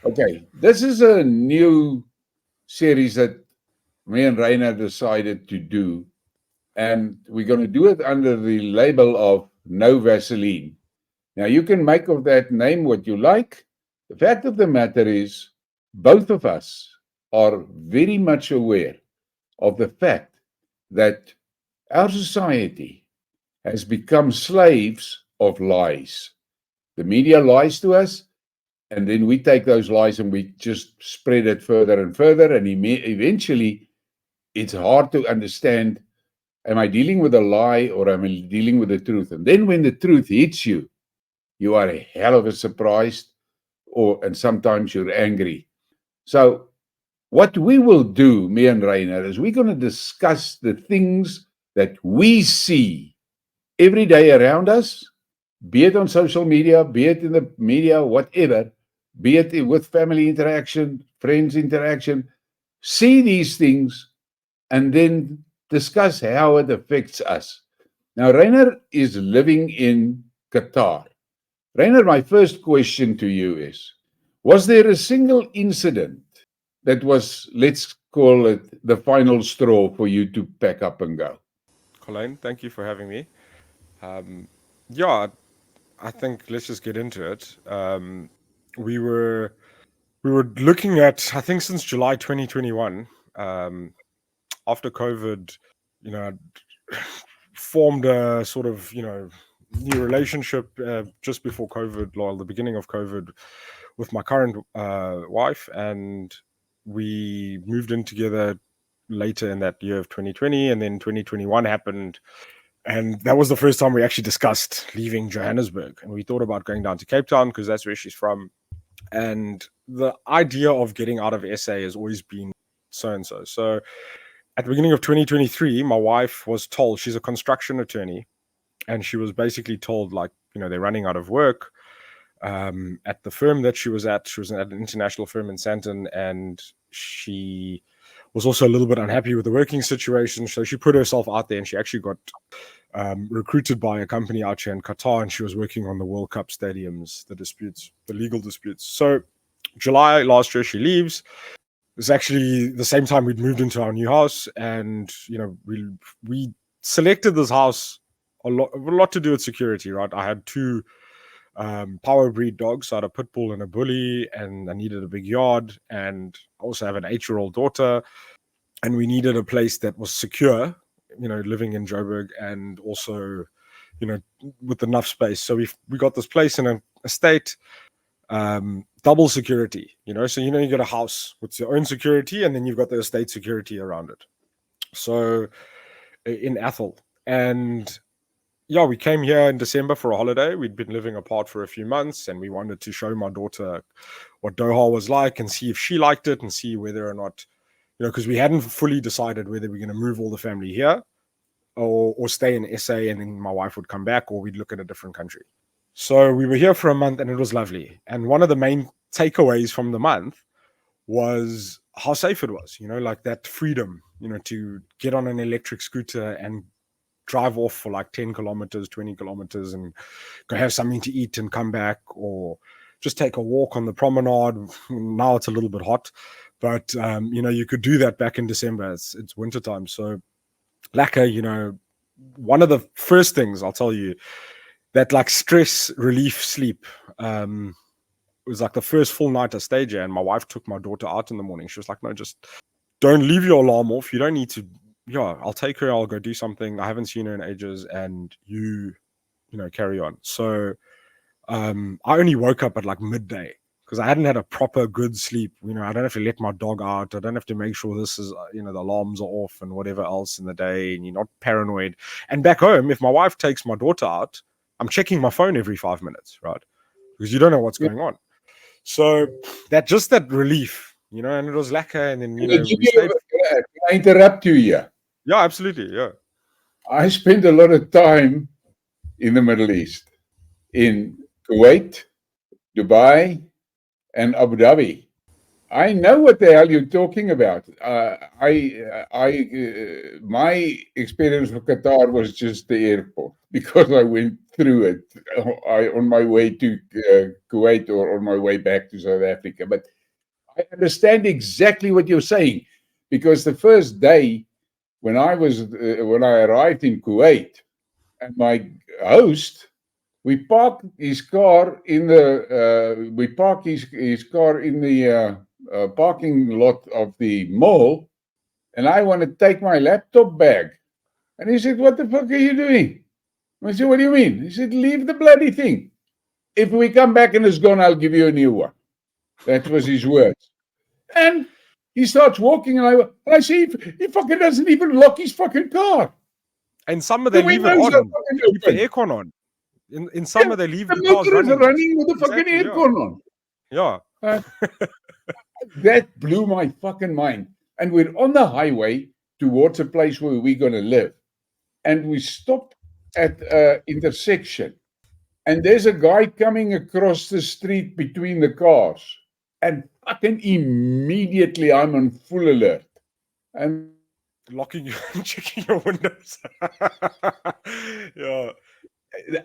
Okay, this is a new series that me and Rayner decided to do, and we're going to do it under the label of No Vaseline. Now, you can make of that name what you like. The fact of the matter is, both of us are very much aware of the fact that our society has become slaves of lies. The media lies to us, and then we take those lies and we just spread it further and further. And eventually, it's hard to understand, am I dealing with a lie or am I dealing with the truth? And then when the truth hits you, you are a hell of a surprised, and sometimes you're angry. So what we will do, me and Rayner, is we're going to discuss the things that we see every day around us, be it on social media, be it in the media, whatever, be it with family interaction, friends interaction. See these things and then discuss how it affects us. Now, Rayner is living in Qatar. Rayner, my first question to you is, was there a single incident that was, let's call it, the final straw for you to pack up and go? Colleen, thank you for having me. Yeah, I think let's just get into it. We were we were looking at, I think, since July 2021, after COVID, you know, formed a sort of, new relationship just before COVID, well, the beginning of COVID, with my current wife, and we moved in together later in that year of 2020, and then 2021 happened, and that was the first time we actually discussed leaving Johannesburg, and we thought about going down to Cape Town because that's where she's from, and the idea of getting out of SA has always been so and so. So at the beginning of 2023, my wife was told, she's a construction attorney, and she was basically told, like, they're running out of work at the firm that she was at. She was at an international firm in Sandton, and she was also a little bit unhappy with the working situation. So she put herself out there, and she actually got recruited by a company out here in Qatar, and she was working on the World Cup stadiums, the disputes, the legal disputes. So July last year, she leaves. It's actually the same time we'd moved into our new house, and we selected this house a lot to do with security, right? I had two power breed dogs. So I had a pit bull and a bully, and I needed a big yard, and I also have an 8-year-old daughter, and we needed a place that was secure, living in Joburg, and also, with enough space. So we got this place in an estate, double security, so you got a house with your own security, and then you've got the estate security around it. So in Athol, and yeah, we came here in December for a holiday. We'd been living apart for a few months, and we wanted to show my daughter what Doha was like and see if she liked it, and see whether or not, because we hadn't fully decided whether we're going to move all the family here, or stay in SA, and then my wife would come back, or we'd look at a different country. So we were here for a month, and it was lovely. And one of the main takeaways from the month was how safe it was, like that freedom, to get on an electric scooter and drive off for like 10 kilometers, 20 kilometers, and go have something to eat and come back, or just take a walk on the promenade. Now it's a little bit hot, but you could do that back in December. It's wintertime. So Laka, one of the first things I'll tell you, that like stress relief sleep, it was like the first full night I stayed here, and my wife took my daughter out in the morning. She was like, no, just don't leave your alarm off. You don't need to. Yeah, I'll take her. I'll go do something. I haven't seen her in ages, and carry on. So I only woke up at like midday because I hadn't had a proper good sleep. I don't have to let my dog out. I don't have to make sure this is, the alarms are off and whatever else in the day, and you're not paranoid. And back home, if my wife takes my daughter out, I'm checking my phone every 5 minutes, right? Because you don't know what's Yeah. going on. So that relief, and it was lacquer, and then, Can I give we stayed. you, can I interrupt you here? Yeah, absolutely. Yeah. I spent a lot of time in the Middle East, in Kuwait, Dubai, and Abu Dhabi. I know what the hell you're talking about. My experience with Qatar was just the airport because I went through it on my way to Kuwait or on my way back to South Africa. But I understand exactly what you're saying because the first day when I arrived in Kuwait and my host, we parked his car in the parking lot of the mall, and I want to take my laptop bag. And he said, "What the fuck are you doing?" I said, "What do you mean?" He said, "Leave the bloody thing. If we come back and it's gone, I'll give you a new one." That was his words. And he starts walking, and I see he fucking doesn't even lock his fucking car. And summer The they leave it windows are on. fucking Keep the open. aircon on. In summer they leave The the cars motor is running. running with the fucking Exactly, aircon on. Yeah. That blew my fucking mind. And we're on the highway towards a place where we're going to live. And we stop at an intersection. And there's a guy coming across the street between the cars. And fucking immediately I'm on full alert. And Locking you and checking your windows. Yeah.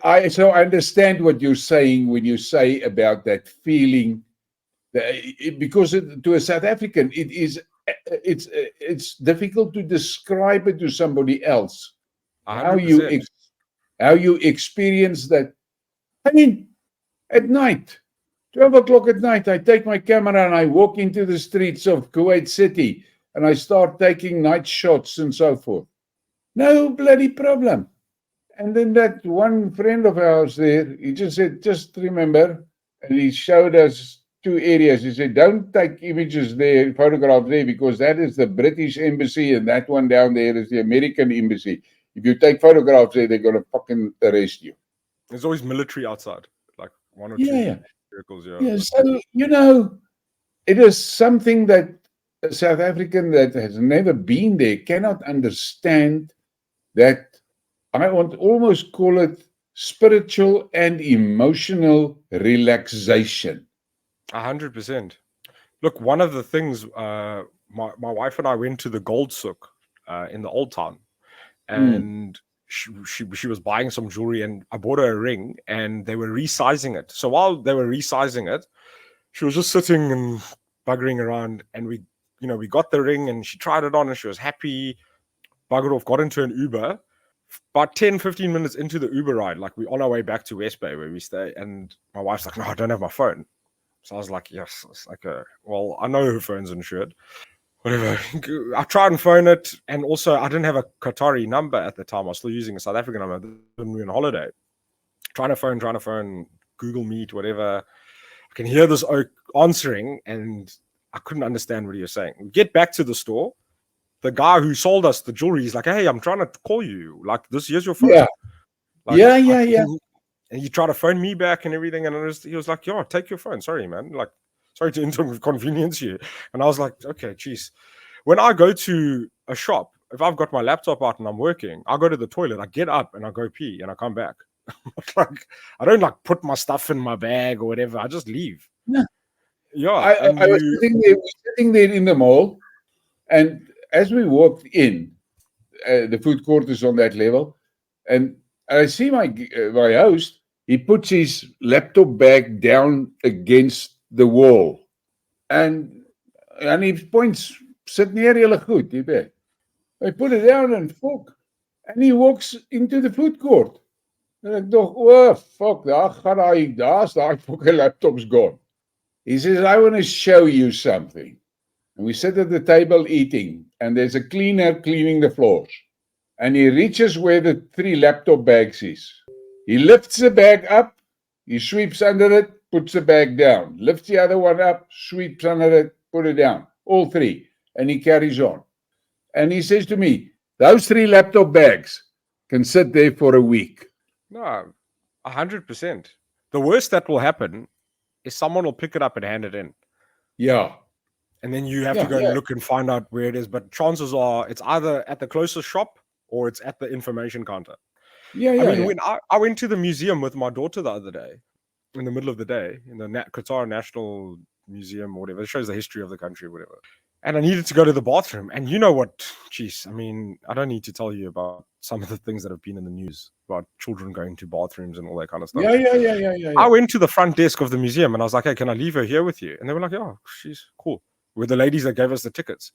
I understand what you're saying when you say about that feeling. Because to a South African, it's difficult to describe it to somebody else. 100%. How you experience that. I mean, at night, 12 o'clock at night, I take my camera and I walk into the streets of Kuwait City and I start taking night shots and so forth. No bloody problem. And then that one friend of ours there, he just said, "Just remember," and he showed us two areas. He said, "Don't take images there, photographs there, because that is the British embassy, and that one down there is the American embassy. If you take photographs there, they're going to fucking arrest you." There's always military outside, like one or Yeah. two vehicles. Yeah. So, it is something that a South African that has never been there cannot understand, that I want almost call it spiritual and emotional relaxation. 100%. Look, one of the things, my wife and I went to the gold souk in the old town, and she was buying some jewelry, and I bought her a ring, and they were resizing it. So while they were resizing it, she was just sitting and buggering around, and we got the ring, and she tried it on, and she was happy. Buggered off, got into an Uber. About 10-15 minutes into the Uber ride, like we're on our way back to West Bay where we stay, and my wife's like, "No, I don't have my phone." So I was like, "Yes." It's like, well, I know her phone's insured. Whatever. I tried and phone it, and also I didn't have a Qatari number at the time. I was still using a South African number. When we were on holiday. Trying to phone, Google Meet, whatever. I can hear this oak answering, and I couldn't understand what he was saying. We get back to the store. The guy who sold us the jewelry is like, "Hey, I'm trying to call you. Like, here's your phone." Yeah. Like, Yeah. And he tried to phone me back and everything. And he was like, "Yeah, take your phone. Sorry, man. Like, sorry to inconvenience you." And I was like, "Okay, geez." When I go to a shop, if I've got my laptop out and I'm working, I go to the toilet, I get up and I go pee and I come back. Like, I don't like put my stuff in my bag or whatever. I just leave. No. Yeah. I was sitting there in the mall, and as we walked in, the food court is on that level, and I see my host. He puts his laptop bag down against the wall, and he points, "Sit neer, julle goed, jy weet." I put it down and and he walks into the food court. And I thought, "Oh fuck, daar's daai fucking laptop's gone." He says, "I want to show you something." And we sit at the table eating, and there's a cleaner cleaning the floors. And he reaches where the 3 laptop bags is. He lifts the bag up, he sweeps under it, puts the bag down. Lifts the other one up, sweeps under it, put it down. All 3. And he carries on. And he says to me, "Those 3 laptop bags can sit there for a week." No, 100%. The worst that will happen is someone will pick it up and hand it in. Yeah. And then you have to go and look and find out where it is. But chances are it's either at the closest shop or it's at the information counter. When I went to the museum with my daughter the other day, in the middle of the day, in the Qatar National museum or whatever. It shows the history of the country or whatever. And I needed to go to the bathroom. And you know what? Jeez, I mean, I don't need to tell you about some of the things that have been in the news about children going to bathrooms and all that kind of stuff. I went to the front desk of the museum and I was like, hey, can I leave her here with you? And they were like, oh, she's cool. We're the ladies that gave us the tickets.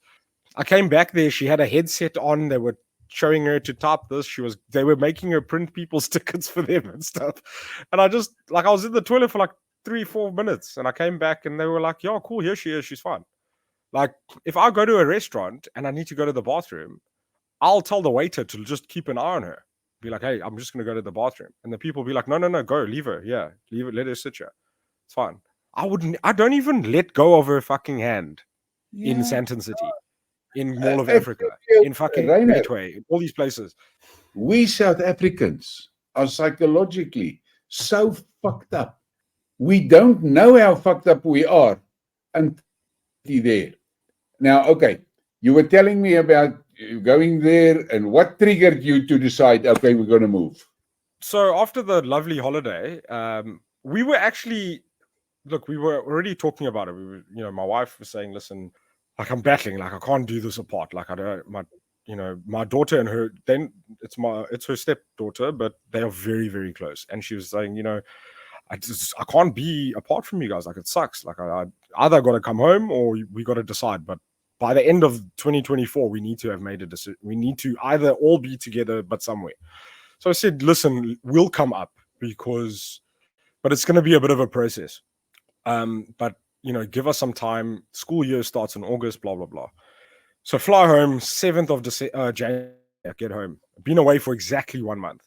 I came back there. She had a headset on. They were showing her to type this. They were making her print people's tickets for them and stuff. And I was in the toilet for like 3-4 minutes. And I came back and they were like, yeah, cool. Here she is. She's fine. Like, if I go to a restaurant and I need to go to the bathroom, I'll tell the waiter to just keep an eye on her. Be like, hey, I'm just going to go to the bathroom. And the people be like, no, go, leave her. Yeah, leave it. Let her sit here. It's fine. I don't even let go of her fucking hand in Sandton City, in Mall of Africa, in fucking Gateway, in all these places. We South Africans are psychologically so fucked up. We don't know how fucked up we are until there. Now, okay, you were telling me about going there and what triggered you to decide, okay, we're going to move. So after the lovely holiday, we were actually, we were already talking about it. We were, my wife was saying, listen, like I'm battling, like I can't do this apart. Like I don't, my daughter and her, then it's her stepdaughter, but they are very, very close. And she was saying, I can't be apart from you guys. Like it sucks. Like I either got to come home or we got to decide. But by the end of 2024, we need to have made a decision. We need to either all be together, but somewhere. So I said, listen, we'll come up but it's going to be a bit of a process. But give us some time. School year starts in August, blah, blah, blah. So fly home, 7th of January, get home. Been away for exactly 1 month.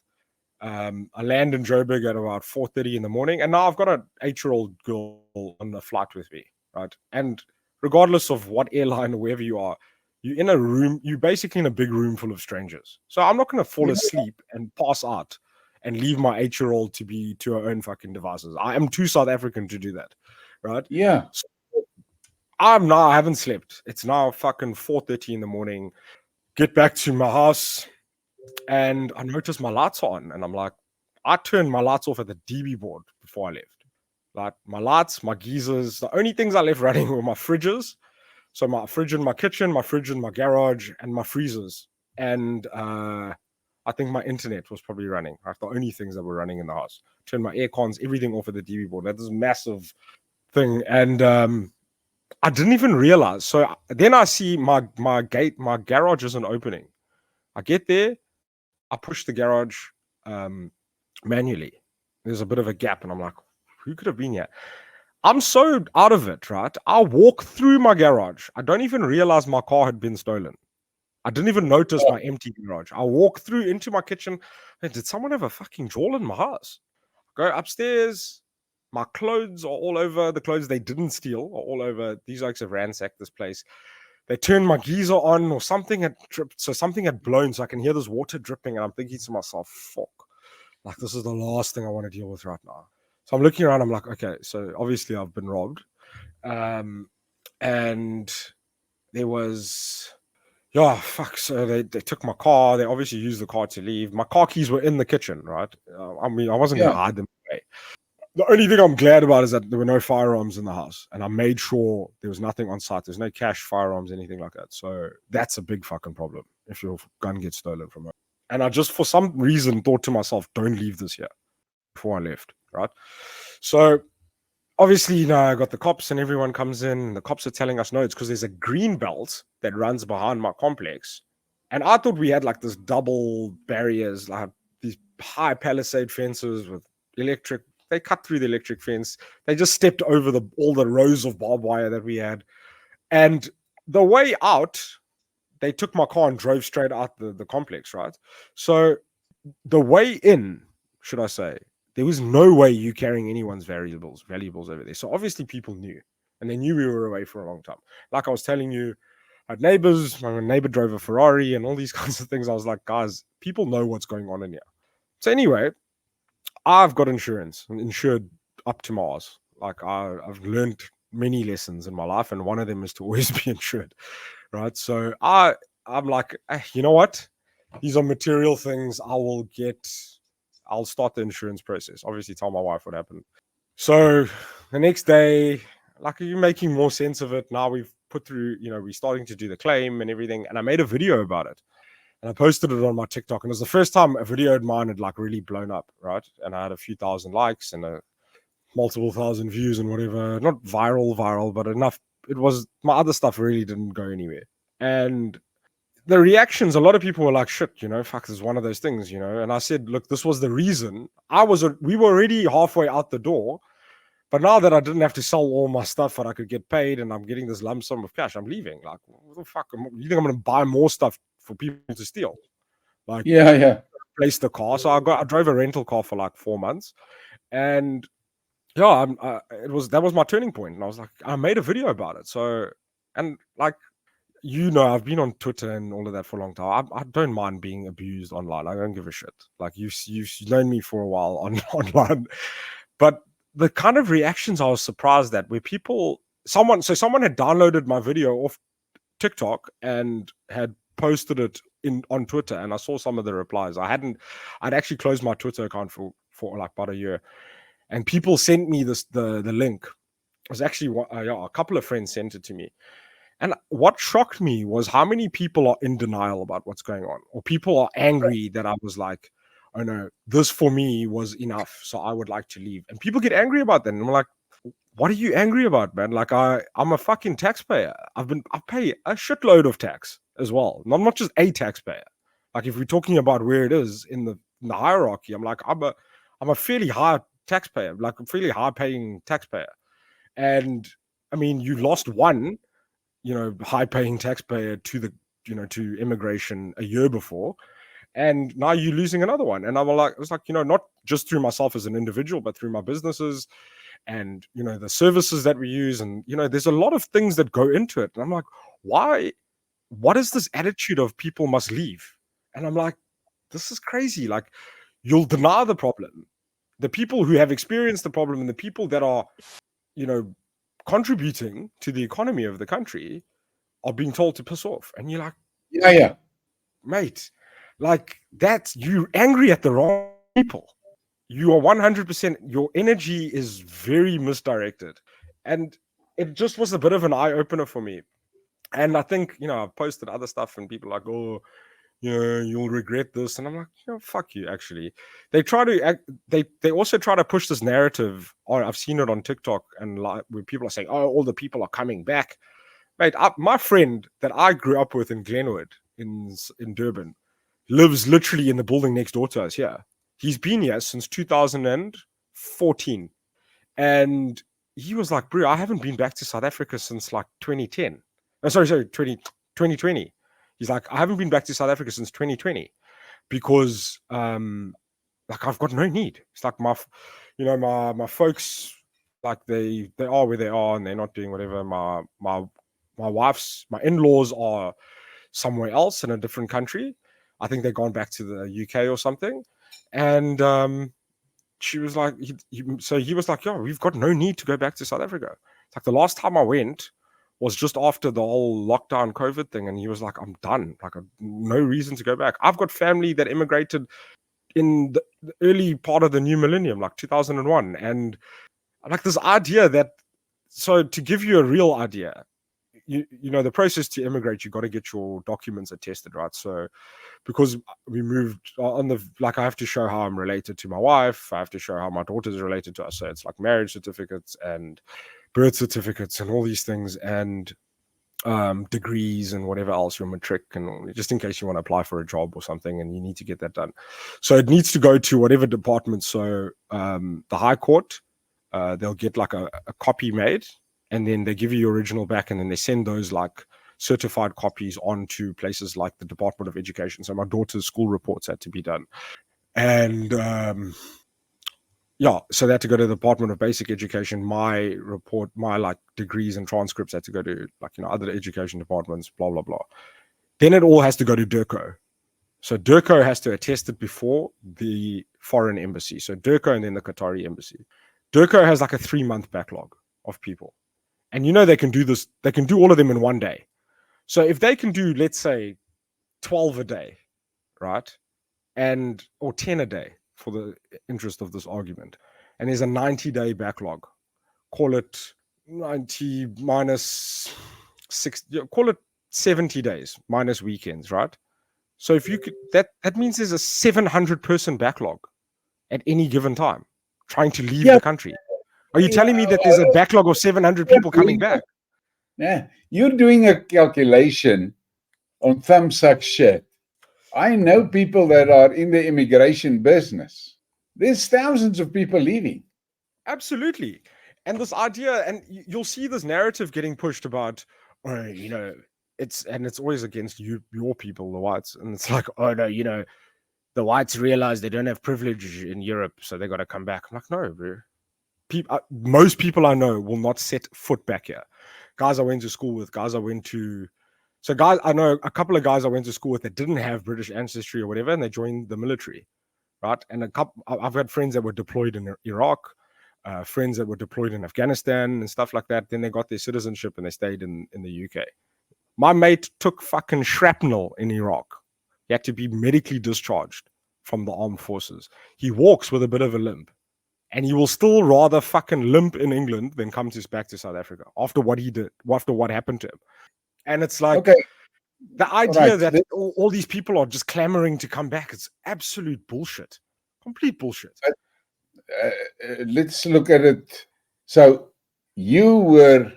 I land in Joburg at about 4:30 in the morning. And now I've got an 8-year-old girl on the flight with me, right? And regardless of what airline or wherever you are, you're in a room, you're basically in a big room full of strangers. So I'm not going to fall asleep and pass out and leave my 8-year-old to be to her own fucking devices. I am too South African to do that, right? Yeah. So I haven't slept. It's now fucking 4:30 in the morning. Get back to my house and I noticed my lights are on. And I'm like, I turned my lights off at the DB board before I left. Like my lights, my geysers, the only things I left running were my fridges. So my fridge in my kitchen, my fridge in my garage, and my freezers. And I think my internet was probably running. Like the only things that were running in the house. Turned my air cons, everything off at the DB board. That is a massive thing. And I didn't even realize. So then I see my garage isn't opening. I get there, I push the garage manually. There's a bit of a gap, and I'm like, who could have been here? I'm so out of it, right? I walk through my garage. I don't even realize my car had been stolen. I didn't even notice my empty garage. I walk through into my kitchen. Hey, did someone have a fucking drawl in my house? Go upstairs. My clothes are all over. The clothes they didn't steal are all over. These oaks have ransacked this place. They turned my geyser on or something had dripped. So something had blown. So I can hear this water dripping. And I'm thinking to myself, fuck. Like, this is the last thing I want to deal with right now. So I'm looking around. I'm like, okay, so obviously I've been robbed. And there was, fuck. So they took my car. They obviously used the car to leave. My car keys were in the kitchen, right? I mean, I wasn't going to hide them away. The only thing I'm glad about is that there were no firearms in the house. And I made sure there was nothing on site. There's no cash, firearms, anything like that. So that's a big fucking problem if your gun gets stolen from home. And I just, for some reason, thought to myself, don't leave this here before I left, right? So obviously, I got the cops and everyone comes in. And the cops are telling us, no, it's because there's a green belt that runs behind my complex. And I thought we had like this double barriers, like these high palisade fences with electric. They cut through the electric fence. They just stepped over all the rows of barbed wire that we had. And the way out, they took my car and drove straight out the complex, right? So the way in, should I say, there was no way you carrying anyone's valuables over there. So obviously people knew. And they knew we were away for a long time. Like I was telling you, I had neighbors. My neighbor drove a Ferrari and all these kinds of things. I was like, guys, people know what's going on in here. So anyway, I've got insurance, insured up to Mars. Like I've learned many lessons in my life, and one of them is to always be insured, right? So I'm like, you know what? These are material things. I'll start the insurance process. Obviously, tell my wife what happened. So the next day, Like, are you making more sense of it? Now we've put through, we're starting to do the claim and everything. And I made a video about it. And I posted it on my TikTok. And it was the first time a video of mine had like really blown up, right? And I had a few thousand likes and multiple thousand views and whatever. Not viral, but enough. It was, my other stuff really didn't go anywhere. And the reactions, a lot of people were like, shit, fuck, this is one of those things, And I said, look, this was the reason. We were already halfway out the door. But now that I didn't have to sell all my stuff and I could get paid and I'm getting this lump sum of cash, I'm leaving. Like, what the fuck? You think I'm going to buy more stuff for people to steal? Like, Yeah. Replace the car. So I drove a rental car for like 4 months. And yeah, that was my turning point. And I was like, I made a video about it. So, and like, I've been on Twitter and all of that for a long time. I don't mind being abused online. I don't give a shit. Like, you've known me for a while online. But the kind of reactions I was surprised at, where someone had downloaded my video off TikTok and had posted it on Twitter, and I saw some of the replies. I'd actually closed my Twitter account for like about a year, and people sent me the link. It was actually a couple of friends sent it to me. And what shocked me was how many people are in denial about what's going on, or people are angry that I was like, oh no, this for me was enough, so I would like to leave. And people get angry about that. And I'm like, what are you angry about, man? Like, I'm a fucking taxpayer. I pay a shitload of tax as well. I'm not just a taxpayer. Like, if we're talking about where it is in the hierarchy, I'm like, I'm a fairly high taxpayer, like a fairly high paying taxpayer. And I mean, you lost one high-paying taxpayer to to immigration a year before, and now you're losing another one. And it's like, not just through myself as an individual, but through my businesses and the services that we use, and there's a lot of things that go into it. And I'm like, why? What is this attitude of people must leave? And I'm like, this is crazy. Like, you'll deny the problem. The people who have experienced the problem and the people that are, contributing to the economy of the country are being told to piss off. And you're like, Yeah. Mate, like, that's, you angry at the wrong people. You are 100%, your energy is very misdirected. And it just was a bit of an eye-opener for me. And I think, I've posted other stuff and people are like, oh, you'll regret this. And I'm like, fuck you, actually. They also try to push this narrative. I've seen it on TikTok, and like, where people are saying, oh, all the people are coming back. Mate, my friend that I grew up with in Glenwood in Durban lives literally in the building next door to us here. He's been here since 2014. And he was like, bro, I haven't been back to South Africa since like 2010. Oh, sorry, 2020. He's like, I haven't been back to South Africa since 2020 because like, I've got no need. It's like my folks, like they are where they are and they're not doing whatever. My in-laws are somewhere else in a different country. I think they've gone back to the UK or something. And she was like, he was like, yeah, we've got no need to go back to South Africa. It's like, the last time I went was just after the whole lockdown COVID thing. And he was like, I'm done. Like, no reason to go back. I've got family that immigrated in the early part of the new millennium, like 2001. And like, this idea that, so to give you a real idea, the process to immigrate, you got to get your documents attested, right? So because we moved on I have to show how I'm related to my wife. I have to show how my daughter's related to us. So it's like marriage certificates and birth certificates and all these things, and degrees and whatever else, your matric, and just in case you want to apply for a job or something and you need to get that done. So it needs to go to whatever department. So the High Court, they'll get like a copy made, and then they give you your original back, and then they send those like certified copies on to places like the Department of Education. So my daughter's school reports had to be done. And so they had to go to the Department of Basic Education. My like degrees and transcripts had to go to like, other education departments, blah, blah, blah. Then it all has to go to DIRCO. So DIRCO has to attest it before the foreign embassy. So DIRCO and then the Qatari embassy. DIRCO has like a 3-month backlog of people. And they can do this, they can do all of them in one day. So if they can do, let's say, 12 a day, right? Or 10 a day for the interest of this argument, and there's a 90-day backlog, call it 90 minus 6, call it 70 days minus weekends, right? So if you could, that means there's a 700-person backlog at any given time trying to leave Yeah, the country. Are you yeah, telling me that there's a backlog of 700 people coming back? Yeah, you're doing a calculation on thumb suck shit. I know people that are in the immigration business. There's thousands of people leaving. Absolutely. And this idea, and you'll see this narrative getting pushed about, it's always against your people, the whites. And it's like, oh no, the whites realize they don't have privilege in Europe, so they got to come back. I'm like, no, bro. Most people I know will not set foot back here. Guys I went to school with, guys I know a couple of guys I went to school with that didn't have British ancestry or whatever, and they joined the military, right? And I've had friends that were deployed in Iraq, friends that were deployed in Afghanistan and stuff like that. Then they got their citizenship and they stayed in the UK. My mate took fucking shrapnel in Iraq. He had to be medically discharged from the armed forces. He walks with a bit of a limp. And he will still rather fucking limp in England than come back to South Africa after what he did, after what happened to him. And it's like, Okay, the idea right. that all these people are just clamoring to come back, it's absolute bullshit. Complete bullshit. Let's look at it. So you were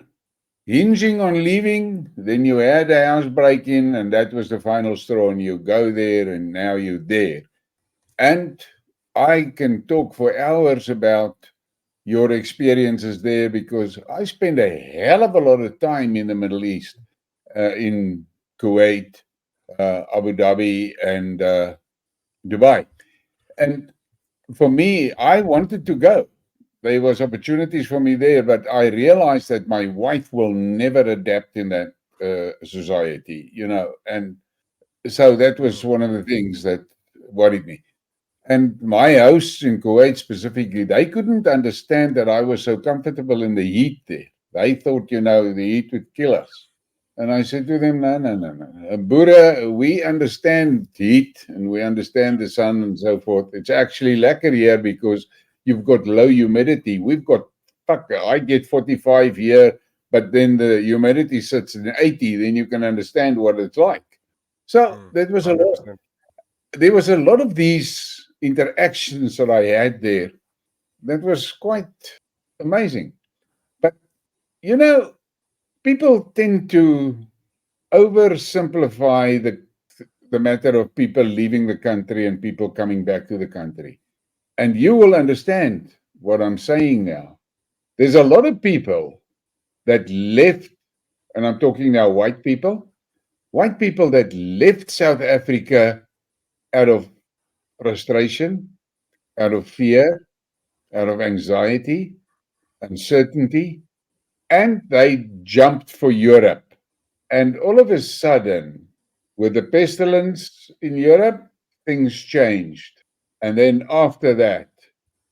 hinging on leaving, then you had a house break-in, and that was the final straw, and you go there, and now you're there. And I can talk for hours about your experiences there because I spent a hell of a lot of time in the Middle East, in Kuwait, Abu Dhabi, and Dubai. And for me, I wanted to go. There was opportunities for me there, but I realized that my wife will never adapt in that society, and so that was one of the things that worried me. And my hosts in Kuwait specifically, they couldn't understand that I was so comfortable in the heat there. They thought, the heat would kill us. And I said to them, no, no, no, no. Buddha, we understand heat and we understand the sun and so forth. It's actually lekker here because you've got low humidity. We've got, I get 45 here, but then the humidity sits in 80, then you can understand what it's like. So that was 100%. there was a lot of these interactions that I had there. That was quite amazing. But, people tend to oversimplify the matter of people leaving the country and people coming back to the country. And you will understand what I'm saying now. There's a lot of people that left, and I'm talking now white people that left South Africa out of frustration, out of fear, out of anxiety, uncertainty, and they jumped for Europe. And all of a sudden, with the pestilence in Europe, things changed. And then after that,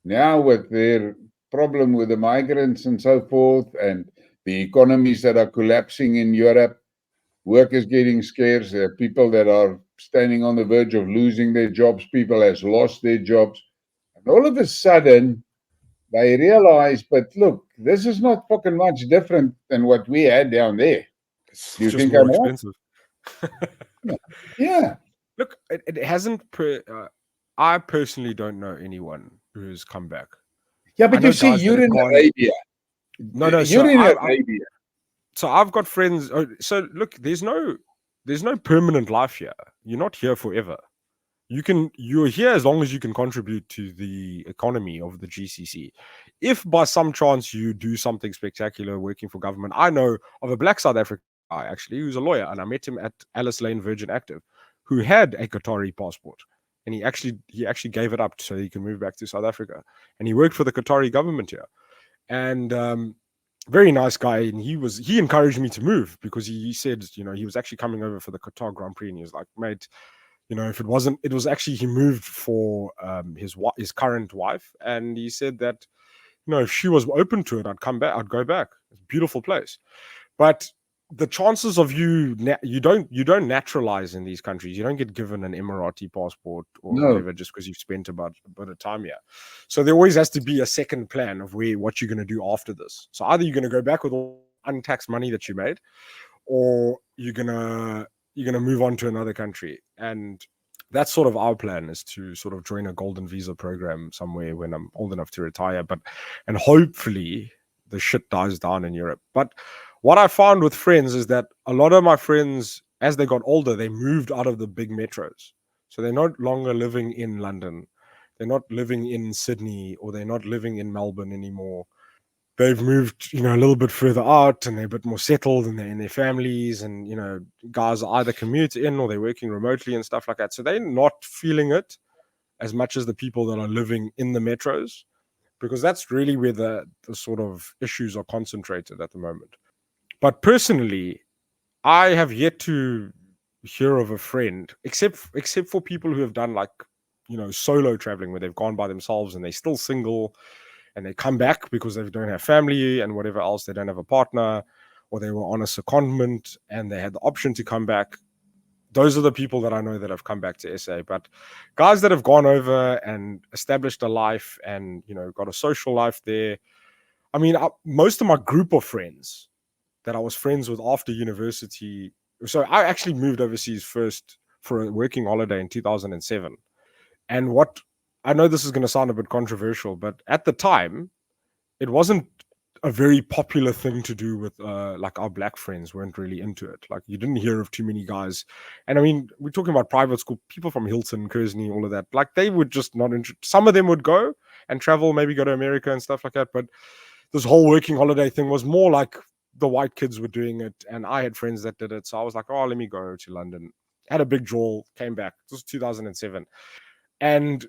now with their problem with the migrants and so forth, and the economies that are collapsing in Europe, work is getting scarce. There are people that are standing on the verge of losing their jobs. People has lost their jobs. And all of a sudden, they realize, but look, this is not fucking much different than what we had down there. It's Do you just think more I'm wrong? expensive. Yeah. Look, it hasn't. I personally don't know anyone who's come back. Yeah, I but know you see, guys that you're have in gone. Arabia. No. You're in Arabia. So I've got friends. So look, there's no permanent life here. You're not here forever. You're here as long as you can contribute to the economy of the GCC. If by some chance you do something spectacular working for government, I know of a black South African guy actually who's a lawyer, and I met him at Alice Lane Virgin Active, who had a Qatari passport, and he actually gave it up so he can move back to South Africa, and he worked for the Qatari government here, and very nice guy, and he encouraged me to move because he said, he was actually coming over for the Qatar Grand Prix, and he was like, mate, if it was actually he moved for his current wife, and he said that if she was open to it, I'd come back, I'd go back. It's a beautiful place, but the chances of you don't naturalize in these countries. You don't get given an Emirati passport or No. whatever just because you've spent a bit of time here. So there always has to be a second plan of what you're going to do after this. So either you're going to go back with all untaxed money that you made, or you're gonna move on to another country. And that's sort of our plan, is to sort of join a golden visa program somewhere when I'm old enough to retire. And hopefully the shit dies down in Europe. But what I found with friends is that a lot of my friends, as they got older, they moved out of the big metros. So they're no longer living in London. They're not living in Sydney, or they're not living in Melbourne anymore. They've moved, a little bit further out, and they're a bit more settled, and they're in their families, and, guys either commute in or they're working remotely and stuff like that. So they're not feeling it as much as the people that are living in the metros, because that's really where the sort of issues are concentrated at the moment. But personally, I have yet to hear of a friend, except for people who have done like, solo traveling, where they've gone by themselves and they're still single, and they come back because they don't have family and whatever else. They don't have a partner, or they were on a secondment and they had the option to come back. Those are the people that I know that have come back to SA. But guys that have gone over and established a life and, got a social life there. I mean, most of my group of friends that I was friends with after university. So I actually moved overseas first for a working holiday in 2007. And what I know, this is going to sound a bit controversial, but at the time, it wasn't a very popular thing to do with like our black friends weren't really into it. Like, you didn't hear of too many guys. And I mean, we're talking about private school, people from Hilton, Kersney, all of that. Like, they would just not some of them would go and travel, maybe go to America and stuff like that. But this whole working holiday thing was more like the white kids were doing it, and I had friends that did it. So I was like, oh, let me go to London. Had a big draw, came back. This was 2007. And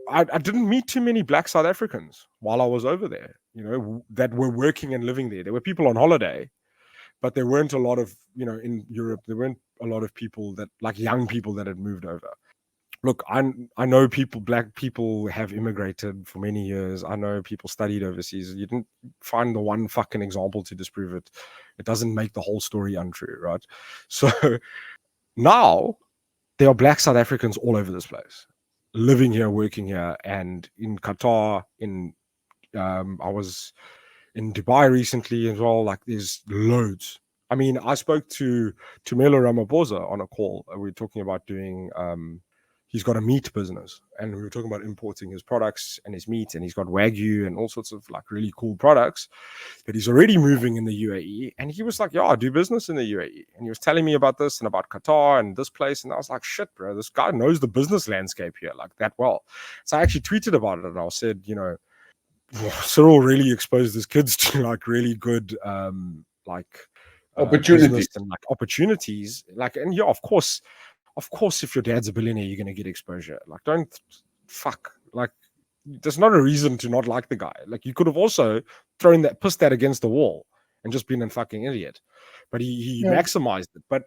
I didn't meet too many black South Africans while I was over there, that were working and living there. There were people on holiday, but there weren't a lot of, in Europe, there weren't a lot of people that, like, young people that had moved over. Look, I know black people have immigrated for many years. I know people studied overseas. You didn't find the one fucking example to disprove it. It doesn't make the whole story untrue, right? So now there are black South Africans all over this place, living here, working here, and in Qatar. I was in Dubai recently as well. Like, there's loads. I mean, I spoke to Tumelo Ramaphosa on a call. We were talking about doing. He's got a meat business, and we were talking about importing his products and his meat, and he's got Wagyu and all sorts of like really cool products that he's already moving in the UAE. And he was like, yeah, I do business in the UAE. And he was telling me about this and about Qatar and this place. And I was like, shit, bro, this guy knows the business landscape here like that well. So I actually tweeted about it, and I said, Cyril really exposed his kids to like really good Opportunities. and like opportunities. Like, and yeah, of course, if your dad's a billionaire, you're going to get exposure. Like, don't fuck. Like, there's not a reason to not like the guy. Like, you could have also pissed that against the wall and just been a fucking idiot. But he maximized it. But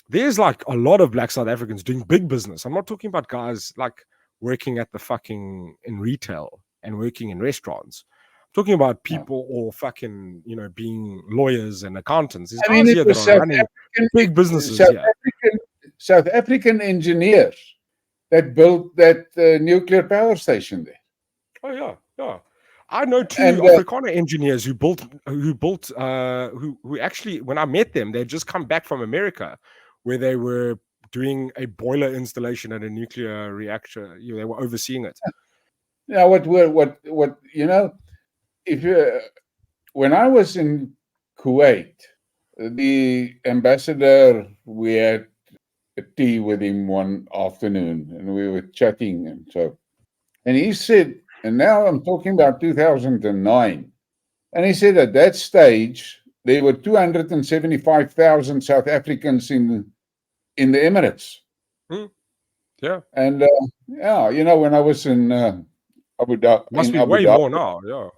there's like a lot of black South Africans doing big business. I'm not talking about guys like working at the fucking in retail and working in restaurants. I'm talking about people or fucking, being lawyers and accountants. There's guys here that are running big businesses here. South African engineers that built that nuclear power station there. Oh yeah. I know two Afrikaner engineers who actually, when I met them, they'd just come back from America, where they were doing a boiler installation at a nuclear reactor. They were overseeing it. Now, when I was in Kuwait, the ambassador, we had a tea with him one afternoon, and we were chatting, and he said, and now I'm talking about 2009, and he said at that stage there were 275,000 South Africans in the Emirates. Yeah, and when I was in Abu Dhabi, must be way more now. Yeah,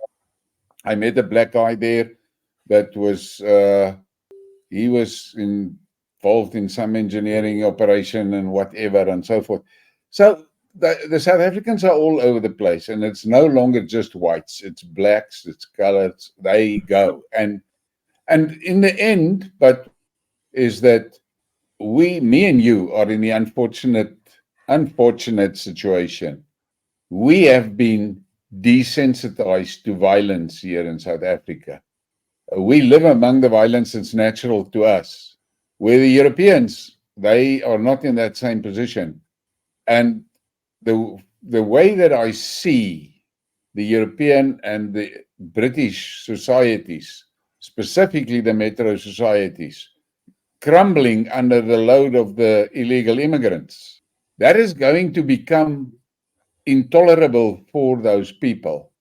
I met a black guy there that was he was involved in some engineering operation and whatever and so forth. So the South Africans are all over the place, and it's no longer just whites. It's blacks, it's colors. They go. And And in the end, but is that me and you are in the unfortunate situation. We have been desensitized to violence here in South Africa. We live among the violence that's natural to us. Where the Europeans, they are not in that same position. And the way that I see the European and the British societies, specifically the metro societies, crumbling under the load of the illegal immigrants, that is going to become intolerable for those people.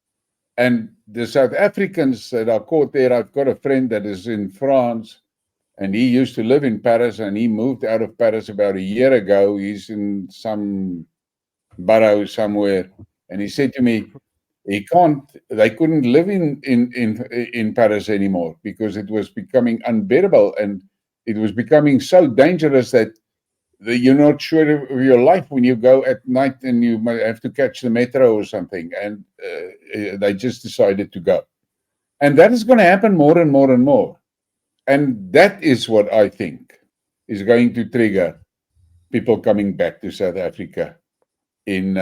And the South Africans that are caught there, I've got a friend that is in France, and he used to live in Paris, and he moved out of Paris about a year ago. He's in some borough somewhere, and he said to me, they couldn't live in Paris anymore because it was becoming unbearable, and it was becoming so dangerous that you're not sure of your life when you go at night and you might have to catch the metro or something. And they just decided to go. And that is going to happen more and more and more. And that is what I think is going to trigger people coming back to South Africa in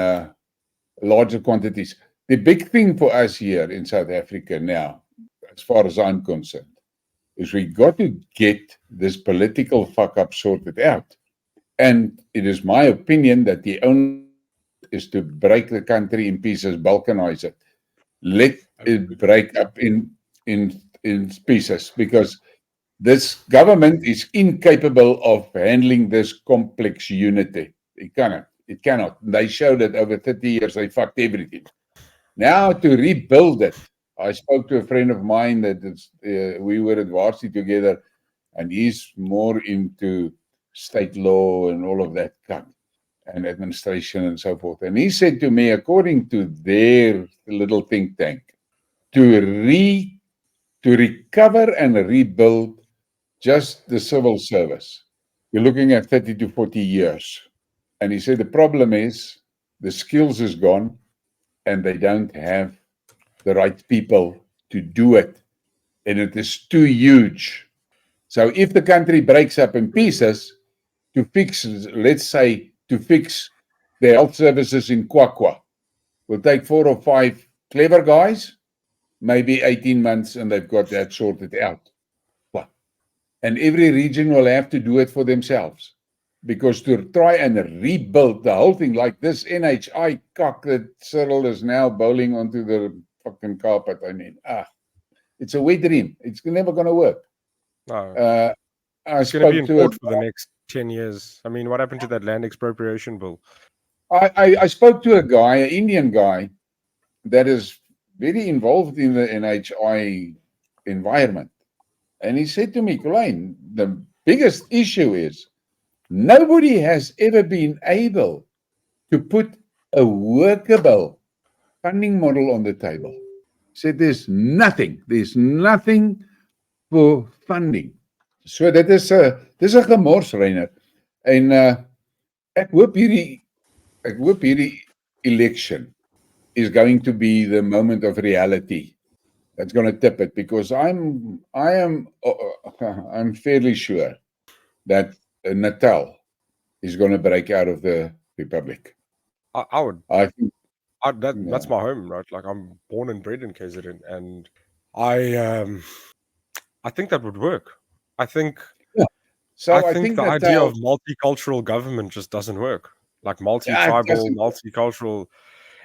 larger quantities. The big thing for us here in South Africa now, as far as I'm concerned, is we got to get this political fuck up sorted out. And it is my opinion that the only is to break the country in pieces, balkanize it, let it break up in pieces, because this government is incapable of handling this complex unity. It cannot. It cannot. They showed it over 30 years. They fucked everything. Now to rebuild it, I spoke to a friend of mine that we were at varsity together, and he's more into state law and all of that cut and administration and so forth. And he said to me, according to their little think tank, to recover and rebuild just the civil service, you're looking at 30 to 40 years. And he said the problem is the skills is gone and they don't have the right people to do it. And it is too huge. So if the country breaks up in pieces, to fix, let's say, to fix the health services in Kwakwa, will take 4 or 5 clever guys, maybe 18 months, and they've got that sorted out. And every region will have to do it for themselves. Because to try and rebuild the whole thing, like this NHI cock that Cyril is now bowling onto the fucking carpet, I mean, it's a wet dream. It's never going to work. No. It's going to be in court for the next 10 years. I mean, what happened to that land expropriation bill? I spoke to a guy, an Indian guy, that is very involved in the NHI environment. And he said to me, Colleen, the biggest issue is nobody has ever been able to put a workable funding model on the table. He said there's nothing for funding. So dit is 'n gemors, Rayner. En ek hoop hierdie election is going to be the moment of reality that's going to tip it, because I'm fairly sure that Natal is going to break out of the Republic. I think that's my home, right? Like, I'm born and bred in KZN, and I think that would work. I think So I think the idea of multicultural government just doesn't work. Like multi-tribal, multicultural.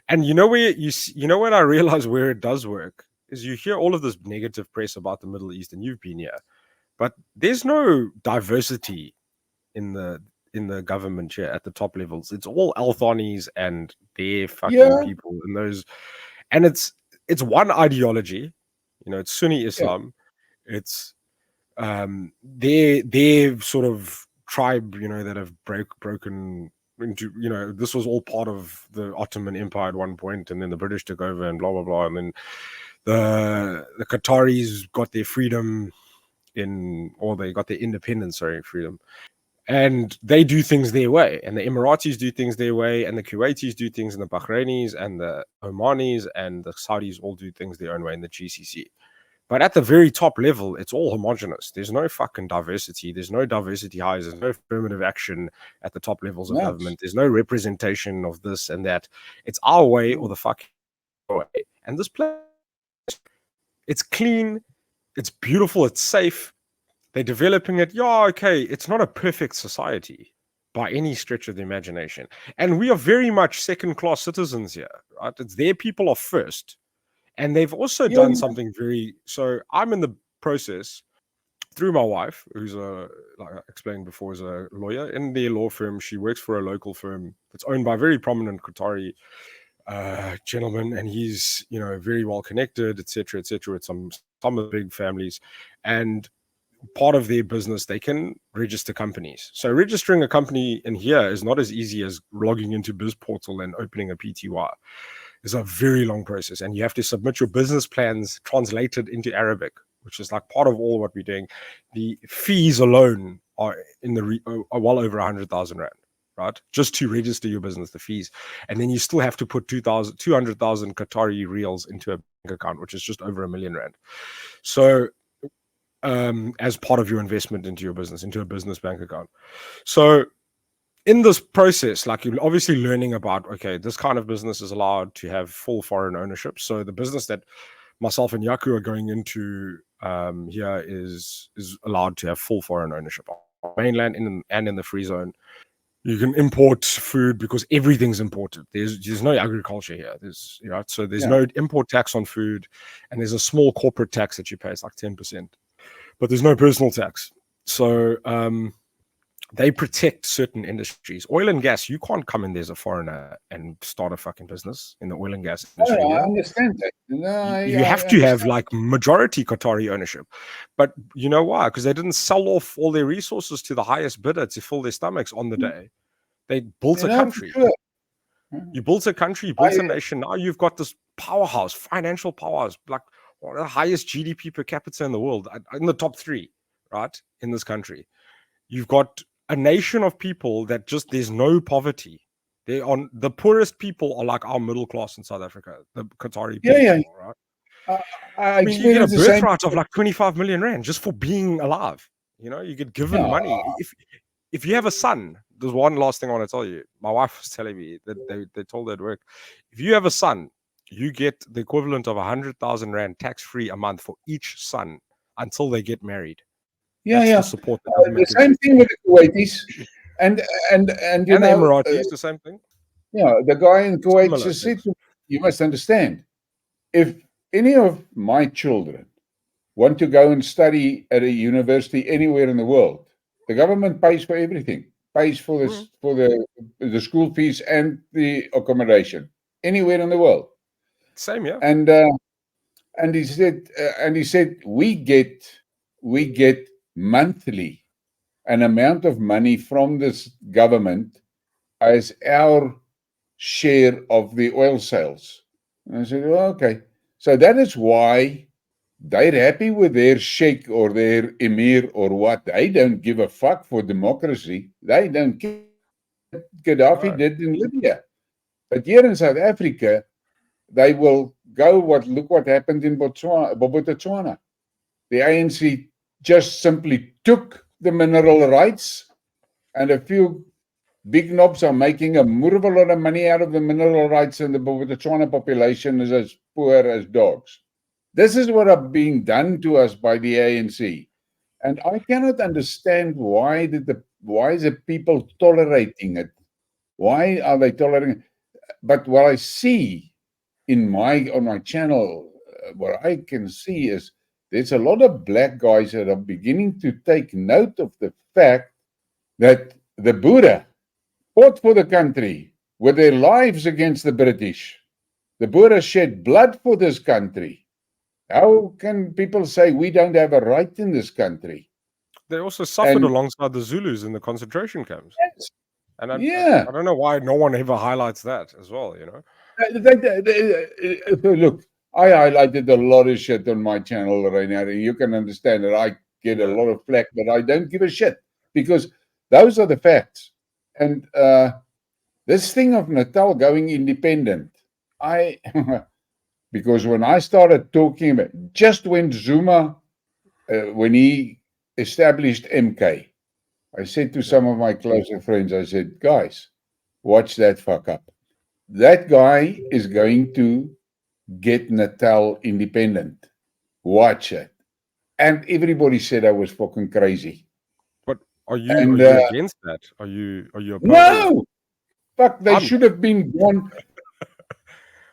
And you know when I realize where it does work is you hear all of this negative press about the Middle East, and you've been here, but there's no diversity in the government here at the top levels. It's all Al-Thanis and their fucking people and those, and it's one ideology. You know, it's Sunni Islam. It's their sort of tribe, you know, that have broken into, you know, this was all part of the Ottoman Empire at one point, and then the British took over and blah blah blah, and then the Qataris got their freedom they got their independence, freedom. And they do things their way, and the Emiratis do things their way, and the Kuwaitis do things, and the Bahrainis and the Omanis and the Saudis all do things their own way in the GCC. But at the very top level, it's all homogenous. There's no fucking diversity. There's no diversity hires. There's no affirmative action at the top levels of No. government. There's no representation of this and that. It's our way or the fucking way. And this place, it's clean, it's beautiful, it's safe. They're developing it. Yeah, okay. It's not a perfect society by any stretch of the imagination. And we are very much second-class citizens here, right? It's their people are first. And they've also done something very... So I'm in the process through my wife, who's like I explained before, is a lawyer in their law firm. She works for a local firm that's owned by a very prominent Qatari gentleman, and he's, you know, very well connected, etc., with some of the big families. And part of their business, they can register companies. So registering a company in here is not as easy as logging into BizPortal and opening a PTY. It's a very long process, and you have to submit your business plans translated into Arabic, which is like part of all what we're doing. The fees alone are in the are well over 100,000 rand, right? Just to register your business, the fees, and then you still have to put 200,000 Qatari reals into a bank account, which is just over $1 million rand. So, as part of your investment into your business, into a business bank account. So, in this process, like, you're obviously learning about, okay, this kind of business is allowed to have full foreign ownership. So the business that myself and Yaku are going into here is allowed to have full foreign ownership on mainland and in the free zone. You can import food because everything's imported. There's no agriculture here. There's, you know, so there's no import tax on food, and there's a small corporate tax that you pay. It's like 10%, but there's no personal tax. So they protect certain industries. Oil and gas, you can't come in there as a foreigner and start a fucking business in the oil and gas industry. I understand that. No, you have to have like majority Qatari ownership. But you know why? Because they didn't sell off all their resources to the highest bidder to fill their stomachs on the day. They built a country. Sure. You built a country, you built a nation. Now you've got this powerhouse, financial powerhouse, like one of the highest GDP per capita in the world, in the top 3, right, in this country. You've got a nation of people that just, there's no poverty. They on the poorest people are like our middle class in South Africa, the Qatari people, right? I mean, you get a birthright of like 25 million rand just for being alive. You know, you get given money. If you have a son, there's one last thing I want to tell you. My wife was telling me that they told her at work, if you have a son, you get the equivalent of 100,000 rand tax-free a month for each son until they get married. The support the same thing with the Kuwaitis, and you know, the Emiratis, the same thing. Yeah, the guy in Kuwait just said, you must understand, if any of my children want to go and study at a university anywhere in the world, the government pays for everything, pays for this, for the school fees and the accommodation anywhere in the world. Same, yeah. And he said we get monthly an amount of money from this government as our share of the oil sales. And I said, oh, okay. So that is why they're happy with their sheikh or their emir or what. They don't give a fuck for democracy. They don't care what Gaddafi did in Libya. But here in South Africa, they will go, look what happened in Botswana. The ANC just simply took the mineral rights, and a few big knobs are making a moorable lot of money out of the mineral rights, and the Botswana population is as poor as dogs. This is what are being done to us by the ANC. And I cannot understand why is the people tolerating it? Why are they tolerating it? But what I see on my channel, what I can see is there's a lot of black guys that are beginning to take note of the fact that the Boer fought for the country with their lives against the British. The Boer shed blood for this country. How can people say we don't have a right in this country? They also suffered alongside the Zulus in the concentration camps. Yes. And I don't know why no one ever highlights that as well, you know? Look, I highlighted a lot of shit on my channel, Rayner, and you can understand that I get a lot of flack, but I don't give a shit because those are the facts. And this thing of Natal going independent, Because when I started talking about, just when Zuma, when he established MK, I said to some of my closer friends, I said, guys, watch that fuck up. That guy is going to get Natal independent. Watch it. And everybody said I was fucking crazy. But are you And against that? Are you opposed? no, fuck, they I'm should have been one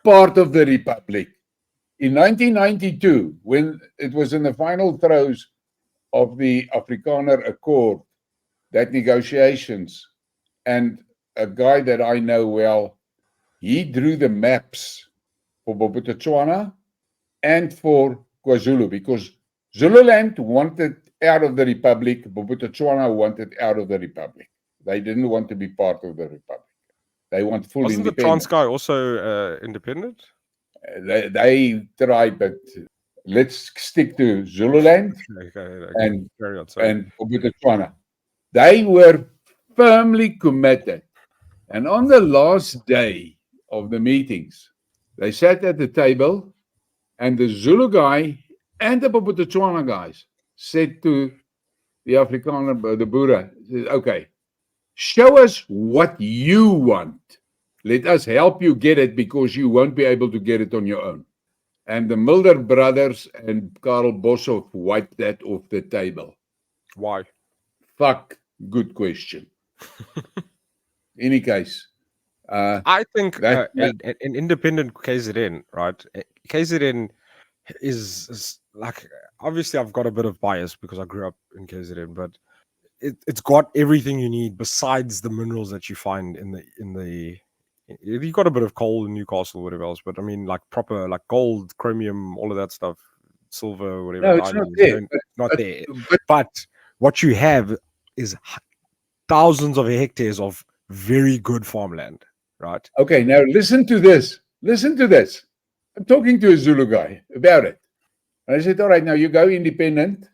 part of the Republic. In 1992, when it was in the final throes of the Afrikaner Accord, that negotiations, and a guy that I know well, he drew the maps for Botswana and for KwaZulu, because Zululand wanted out of the Republic, Botswana wanted out of the Republic. They didn't want to be part of the Republic. They want full Wasn't the independence. Transkei also independent? They tried, but let's stick to Zululand Okay. and Carry on, sorry. Botswana. They were firmly committed. And on the last day of the meetings, they sat at the table, and the Zulu guy and the Botswana guys said to the Afrikaner, the Boere, said, okay, show us what you want. Let us help you get it, because you won't be able to get it on your own. And the Mulder brothers and Karl Boshoff wiped that off the table. Why? Fuck, good question. Any case, I think an independent KZN, right? KZN is like, obviously I've got a bit of bias because I grew up in KZN, but it's got everything you need besides the minerals that you find in the. You've got a bit of coal in Newcastle, whatever else, but I mean, like proper, like gold, chromium, all of that stuff, silver, whatever. no, it's not there. Not there. But what you have is thousands of hectares of very good farmland, right? Okay, now listen to this. Listen to this. I'm talking to a Zulu guy about it. And I said, all right, now you go independent.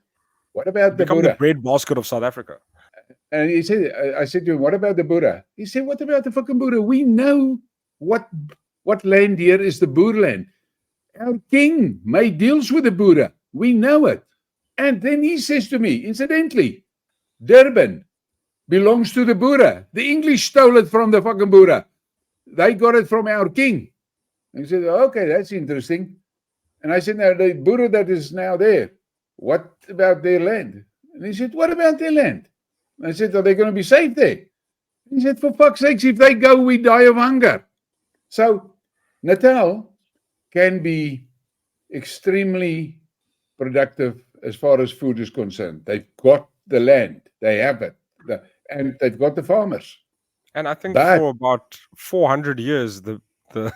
What about the Become the Buddha? breadbasket of South Africa. And he said, I said to him, what about the Buddha? He said, what about the fucking Buddha? We know what land here is the Boer land. Our king made deals with the Buddha. We know it. And then he says to me, incidentally, Durban belongs to the Buddha. The English stole it from the fucking Buddha. They got it from our king. And he said, okay, that's interesting. And I said, now the Buddha that is now there, what about their land? And he said, what about their land? And I said, are they going to be safe there? And he said, for fuck's sakes, if they go, we die of hunger. So Natal can be extremely productive as far as food is concerned. They've got the land, they have it, and they've got the farmers. And I think for about 400 years, the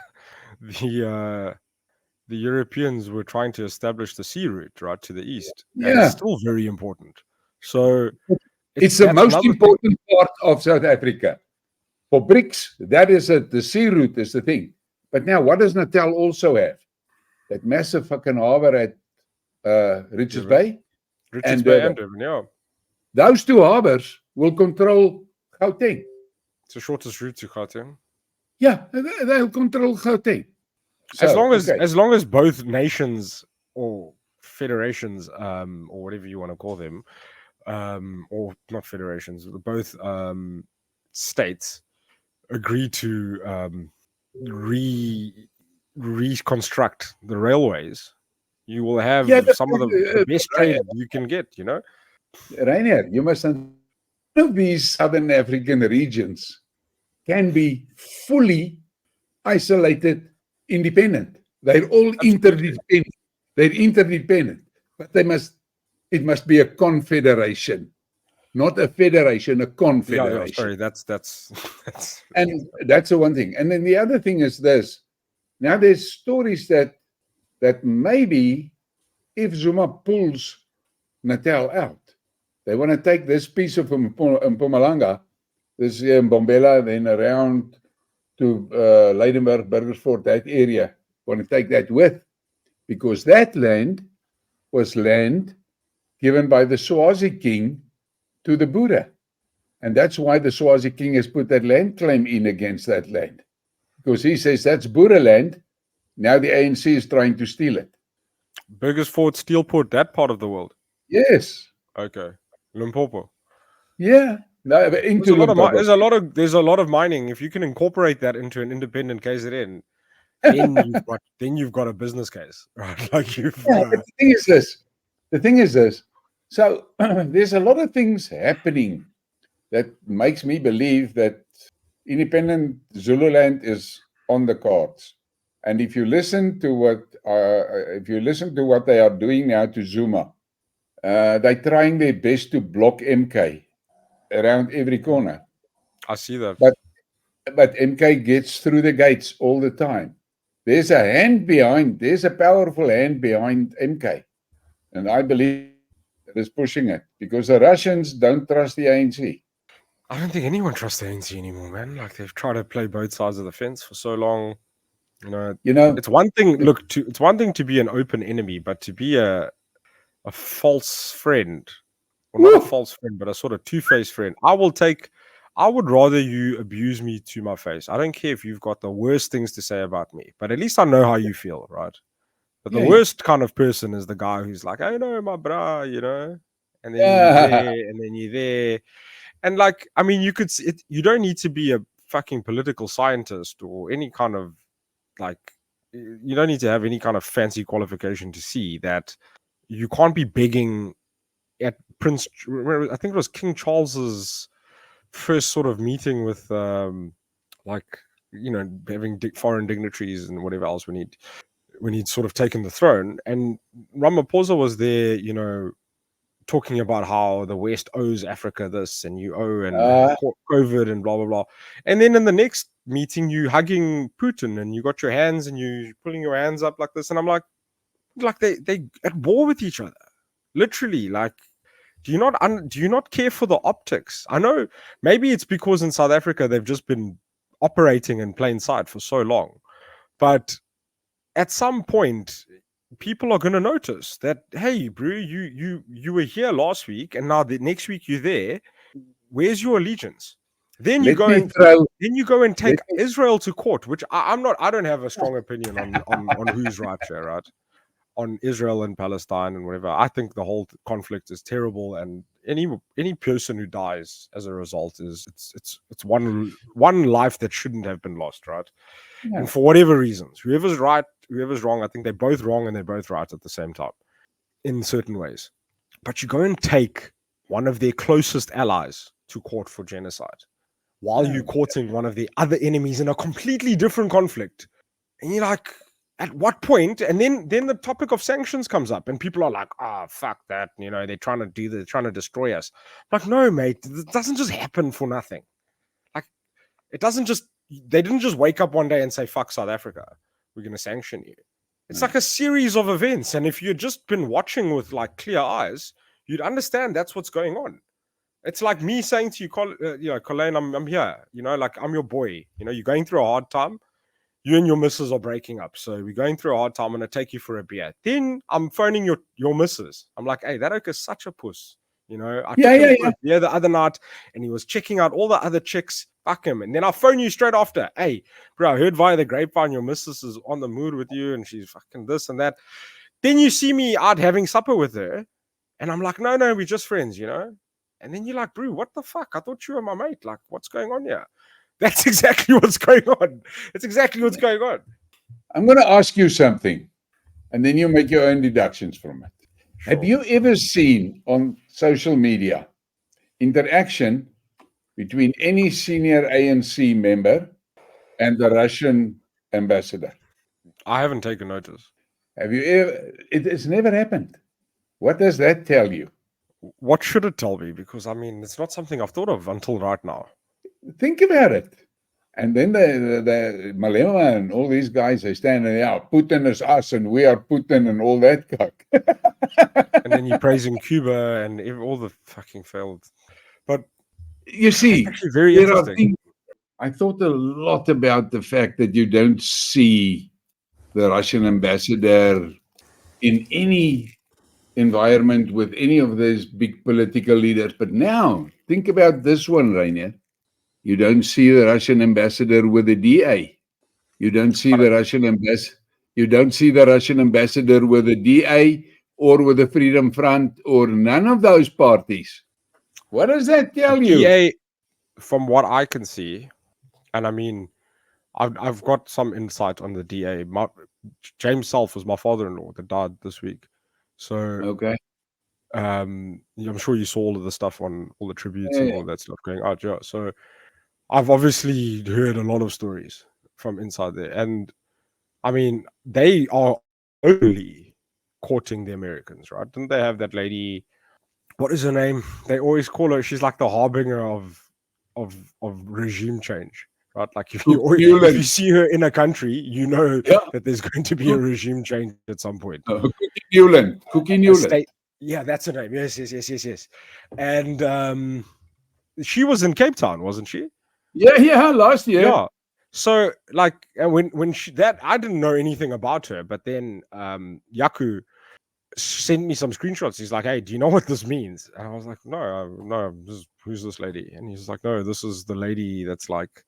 Europeans were trying to establish the sea route right to the east. Yeah. And it's still very important. So it's the most important part of South Africa. For BRICS, that is it. The sea route is the thing. But now, what does Natal also have? That massive fucking harbor at Richards Bay. Richards Bay and Durban, yeah. Those two harbors will control Gauteng. It's the shortest route to Gauteng. Yeah, they'll control Gauteng. So, as long as both nations or federations, or whatever you want to call them, or not federations, both states agree to reconstruct the railways, you will have some of the best trade you can get, you know? Rayner, you must understand, none of these Southern African regions can be fully isolated, independent. They're all interdependent. They're interdependent, but it must be a confederation, not a federation, a confederation. Yeah, sorry, that's and that's the one thing. And then the other thing is this. Now there's stories that maybe if Zuma pulls Natal out, they want to take this piece of Mpumalanga, this here in Bombela, then around to Leidenburg, Burgersfort, that area, want to take that with, because that land was land given by the Swazi king to the Buddha. And that's why the Swazi king has put that land claim in against that land. Because he says that's Buddha land, Now the ANC is trying to steal it. Burgersfort, Steelport, that part of the world. Yes. Okay. Limpopo. Yeah. No, but into Limpopo. There's a lot of mining. If you can incorporate that into an independent KZN, then you've got a business case, right? Like you've. But the thing is this. So there's a lot of things happening that makes me believe that independent Zululand is on the cards. And if you listen to what they are doing now to Zuma, they're trying their best to block MK around every corner. I see that. But MK gets through the gates all the time. There's a powerful hand behind MK. And I believe it is pushing it because the Russians don't trust the ANC. I don't think anyone trusts the ANC anymore, man. Like they've tried to play both sides of the fence for so long. You know, it's one thing. It's one thing to be an open enemy, but to be a false friend, well, not a false friend, but a sort of two-faced friend. I would rather you abuse me to my face. I don't care if you've got the worst things to say about me, but at least I know how you feel, right? But the worst kind of person is the guy who's like, "Oh no, my bra," you know, and then you're there, and then you're there, and like, I mean, you could. You don't need to be a fucking political scientist or any kind of like. You don't need to have any kind of fancy qualification to see that you can't be begging at Prince. I think it was King Charles's first sort of meeting with, like, you know, having foreign dignitaries and whatever else when he'd sort of taken the throne, and Ramaphosa was there, you know, talking about how the West owes Africa this and you owe and COVID and blah blah blah, and then in the next meeting you hugging Putin and you got your hands and you pulling your hands up like this, and I'm like they at war with each other, literally. Like, do you not care for the optics? I know maybe it's because in South Africa they've just been operating in plain sight for so long, but at some point people are going to notice that, hey, bro, you were here last week and now the next week you're there. Where's your allegiance? Then you go and take Israel to court, which I don't have a strong opinion on who's right here, right? On Israel and Palestine and whatever. I think the whole conflict is terrible, and any person who dies as a result is it's one life that shouldn't have been lost, right? Yeah. And for whatever reasons, whoever's right, whoever's wrong, I think they're both wrong and they're both right at the same time in certain ways. But you go and take one of their closest allies to court for genocide while you're courting one of the other enemies in a completely different conflict, and you're like, at what point? And then the topic of sanctions comes up and people are like, fuck that, you know, they're trying to destroy us. I'm like, no, mate, it doesn't just happen for nothing. Like, they didn't just wake up one day and say, fuck South Africa, we're going to sanction you. It's like a series of events, and if you'd just been watching with like clear eyes, you'd understand that's what's going on. It's like me saying to you, Colleen, I'm here, you know, like I'm your boy, you know, you're going through a hard time. You and your missus are breaking up, so we're going through a hard time. I'm going to take you for a beer. Then I'm phoning your missus. I'm like, hey, that oak is such a puss. You know, I took him for a beer the other night, and he was checking out all the other chicks. Fuck him. And then I'll phone you straight after. Hey, bro, I heard via the grapevine your missus is on the mood with you, and she's fucking this and that. Then you see me out having supper with her, and I'm like, no, we're just friends, you know? And then you're like, bro, what the fuck? I thought you were my mate. Like, what's going on here? That's exactly what's going on. It's exactly what's going on. I'm going to ask you something, and then you make your own deductions from it. Sure. Have you ever seen on social media interaction between any senior ANC member and the Russian ambassador? I haven't taken notice. Have you ever? It has never happened. What does that tell you? What should it tell me? Because, I mean, it's not something I've thought of until right now. Think about it. And then the Malema and all these guys, they stand there, Putin is us and we are Putin and all that cock. And then you're praising Cuba and all the fucking failed. But you see, actually very interesting. I thought a lot about the fact that you don't see the Russian ambassador in any environment with any of these big political leaders. But now, think about this one, Rayner. You don't see the Russian ambassador with the DA. You don't see the Russian ambassador. You don't see the Russian ambassador with the DA or with the Freedom Front or none of those parties. What does that tell you? DA, from what I can see, and I mean, I've got some insight on the DA. James Self was my father-in-law that died this week. So, Okay. I'm sure you saw all of the stuff on all the tributes and Yeah. all of that stuff going out. Yeah. So, I've obviously heard a lot of stories from inside there. And I mean, they are only courting the Americans, right? Didn't they have that lady? What is her name? They always call her. She's like the harbinger of regime change, right? Like if you see her in a country, you know that there's going to be a regime change at some point. Cookie Newland. Yeah, that's her name. Yes. And she was in Cape Town, wasn't she? Yeah, last year. Yeah. So like when she that I didn't know anything about her, but then Yaku sent me some screenshots. He's like, "Hey, do you know what this means?" And I was like, "No, who's this lady?" And he's like, "No, this is the lady that's like,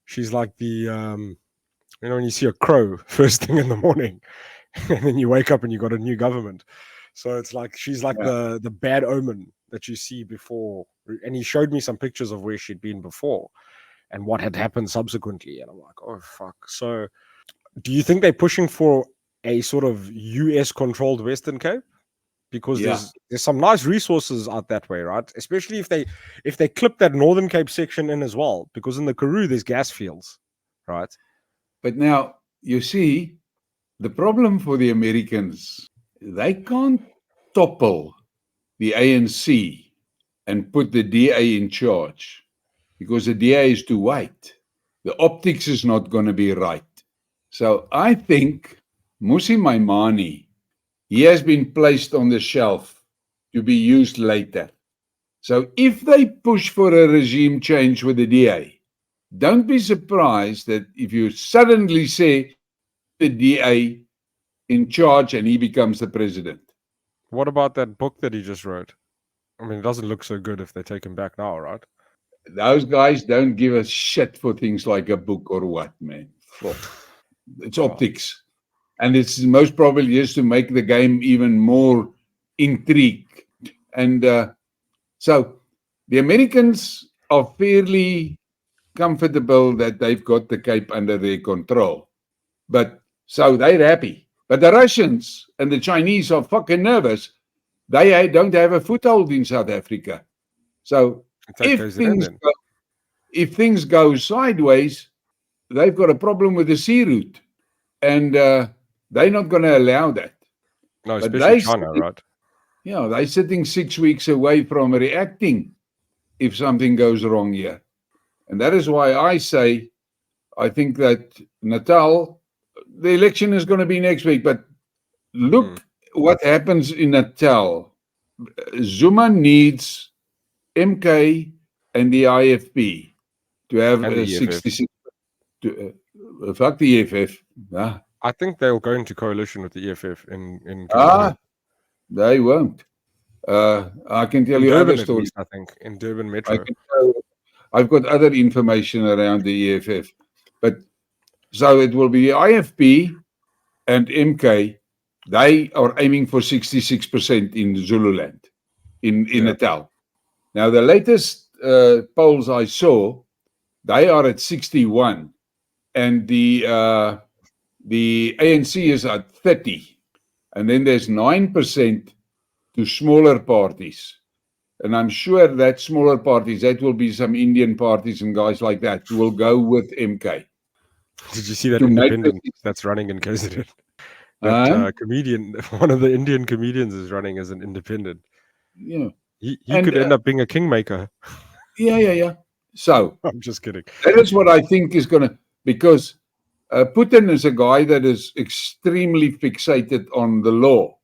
she's like the when you see a crow first thing in the morning, and then you wake up and you got a new government. So it's like she's like the bad omen that you see before." And he showed me some pictures of where she'd been before and what had happened subsequently. And I'm like, oh fuck. So do you think they're pushing for a sort of US controlled Western Cape? Because there's some nice resources out that way, right? Especially if they clip that Northern Cape section in as well, because in the Karoo there's gas fields, right? But now you see the problem for the Americans, they can't topple the ANC and put the DA in charge because the DA is too white. The optics is not going to be right. So I think Musi Maimane, he has been placed on the shelf to be used later. So if they push for a regime change with the DA, don't be surprised that if you suddenly say the DA in charge and he becomes the president. What about that book that he just wrote? I mean, it doesn't look so good if they take him back now, right? Those guys don't give a shit for things like a book or what, man. It's optics. And it's most probably just to make the game even more intrigued. And so the Americans are fairly comfortable that they've got the Cape under their control. But so they're happy. But the Russians and the Chinese are fucking nervous. They don't have a foothold in South Africa. So if things go sideways, they've got a problem with the sea route. And they're not going to allow that. No, especially China, right? Yeah, they're sitting 6 weeks away from reacting if something goes wrong here. And that is why I say, I think that Natal, the election is going to be next week, but look what happens in Natal. Zuma needs MK and the IFP to have a 66. Fuck the EFF. I think they'll go into coalition with the EFF in they won't. I can tell in you Durban, other stories. I think in Durban Metro. I've got other information around the EFF, but so it will be the IFP and MK. They are aiming for 66% in Zululand, in Natal. Now the latest polls I saw, they are at 61, and the ANC is at 30, and then there's 9% to smaller parties. And I'm sure that smaller parties, that will be some Indian parties and guys like that, who will go with MK. Did you see that independent that's running in KZN? That comedian, one of the Indian comedians is running as an independent. Yeah. He could end up being a kingmaker. Yeah. So I'm just kidding. That is what I think is going to, because Putin is a guy that is extremely fixated on the law.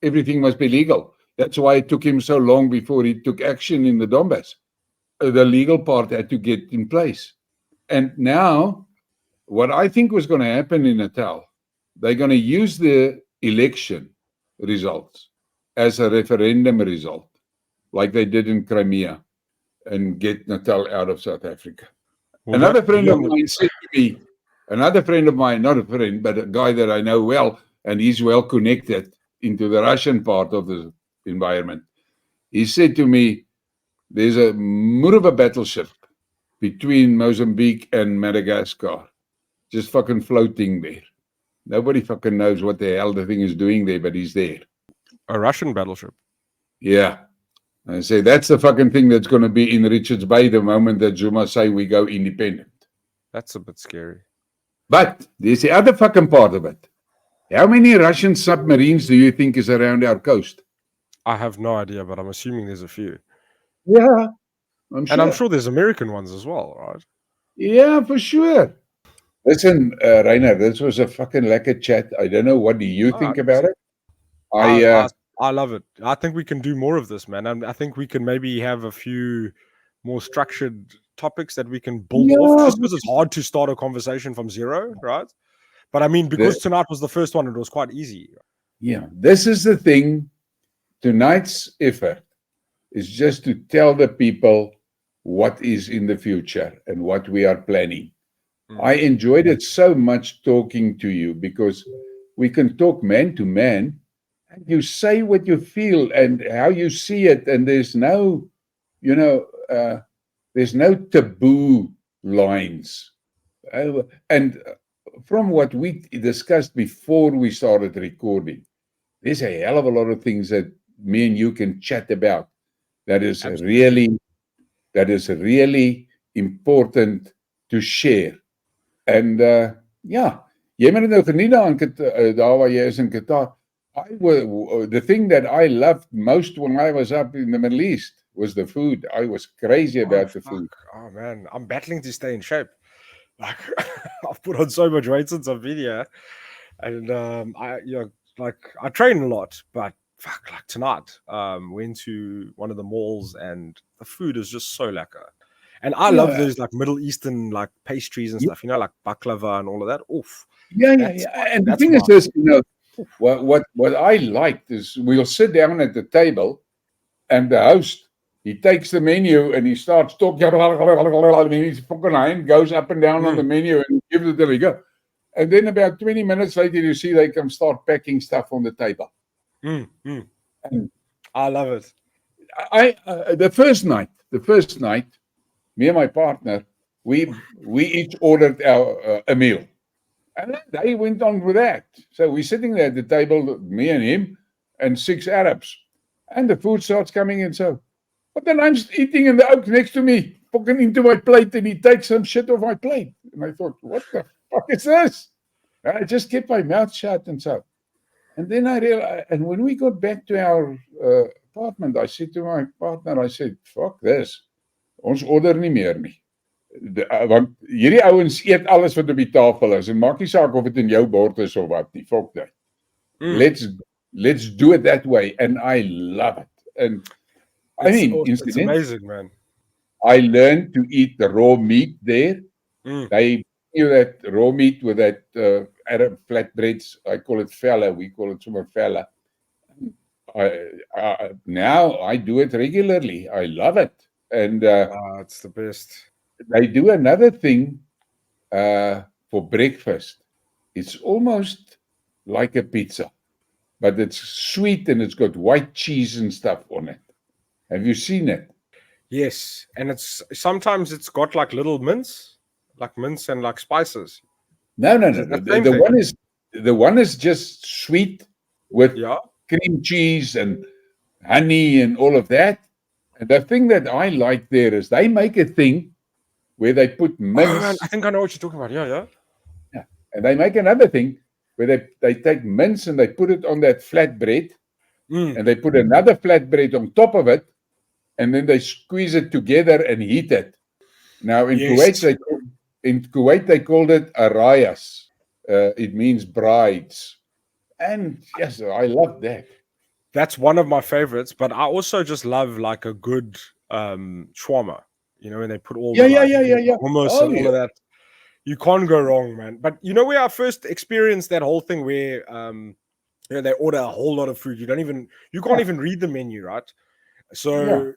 Everything must be legal. That's why it took him so long before he took action in the Donbass. The legal part had to get in place. And now, what I think was going to happen in Natal, they're going to use the election results as a referendum result, like they did in Crimea, and get Natal out of South Africa. Another friend of mine said to me, another friend of mine, not a friend, but a guy that I know well, and he's well connected into the Russian part of the environment. He said to me, there's a Murva battleship between Mozambique and Madagascar, just fucking floating there. Nobody fucking knows what the hell the thing is doing there, but he's there. A Russian battleship. Yeah. I say that's the fucking thing that's going to be in Richards Bay the moment that Zuma say we go independent. That's a bit scary. But there's the other fucking part of it. How many Russian submarines do you think is around our coast? I have no idea, but I'm assuming there's a few. Yeah, I'm sure. And I'm sure there's American ones as well, right? Yeah, for sure. Listen, Rayner, this was a fucking lekker chat. I don't know. What do you think about it? I love it. I think we can do more of this, man. And I think we can maybe have a few more structured topics that we can build off, just because it's hard to start a conversation from zero, right? But I mean, because tonight was the first one, it was quite easy. Yeah, this is the thing. Tonight's effort is just to tell the people what is in the future and what we are planning. I enjoyed it so much talking to you because we can talk man to man and you say what you feel and how you see it. And there's no, there's no taboo lines. And from what we discussed before we started recording, there's a hell of a lot of things that me and you can chat about. That is really important to share. And yeah, jy moet nou geniet daar waar jy is in Qatar. The thing that I loved most when I was up in the Middle East was the food. I was crazy about the food. Oh man, I'm battling to stay in shape. Like I've put on so much weight since I've been here, and I train a lot, but fuck, like tonight, went to one of the malls and the food is just so lekker. And I love those like Middle Eastern like pastries and stuff, like baklava and all of that. Oof. Yeah. And the thing is this, what I liked is we'll sit down at the table and the host, he takes the menu and he starts talking, and his fucking hand goes up and down on the menu and he gives it till he go. And then about 20 minutes later, you see they can start packing stuff on the table. And I love it. The first night, me and my partner, we each ordered a meal. And they went on with that. So we're sitting there at the table, me and him, and 6 Arabs. And the food starts coming in. So, but then I'm eating and the oak next to me, fucking into my plate, and he takes some shit off my plate. And I thought, what the fuck is this? And I just kept my mouth shut and so. And then I realized, and when we got back to our apartment, I said to my partner, I said, fuck this. Ons order nie meer nie. Want hierdie ouens eet alles wat op die tafel is en maak nie saak of dit in jou bord is of wat nie. Fuck that. Let's do it that way, and I love it. And it's amazing, man. I learned to eat the raw meat there. They give that raw meat with that Arab flatbreads. I call it fella. We call it somewhere fella. Now I do it regularly. I love it. And it's the best. They do another thing for breakfast. It's almost like a pizza, but it's sweet and it's got white cheese and stuff on it. Have you seen it? Yes, and sometimes it's got like little mints and like spices. No. The one is just sweet with cream cheese and honey and all of that. And the thing that I like there is they make a thing where they put mince. Oh, man, I think I know what you're talking about. Yeah. And they make another thing where they take mince and they put it on that flatbread, and they put another flatbread on top of it, and then they squeeze it together and heat it. Now in Kuwait they called it arayas. It means brides. And yes, I love that. That's one of my favorites, but I also just love like a good shawarma, when they put all hummus and all of that. You can't go wrong, man. But where I first experienced that whole thing where they order a whole lot of food. You can't even read the menu, right? So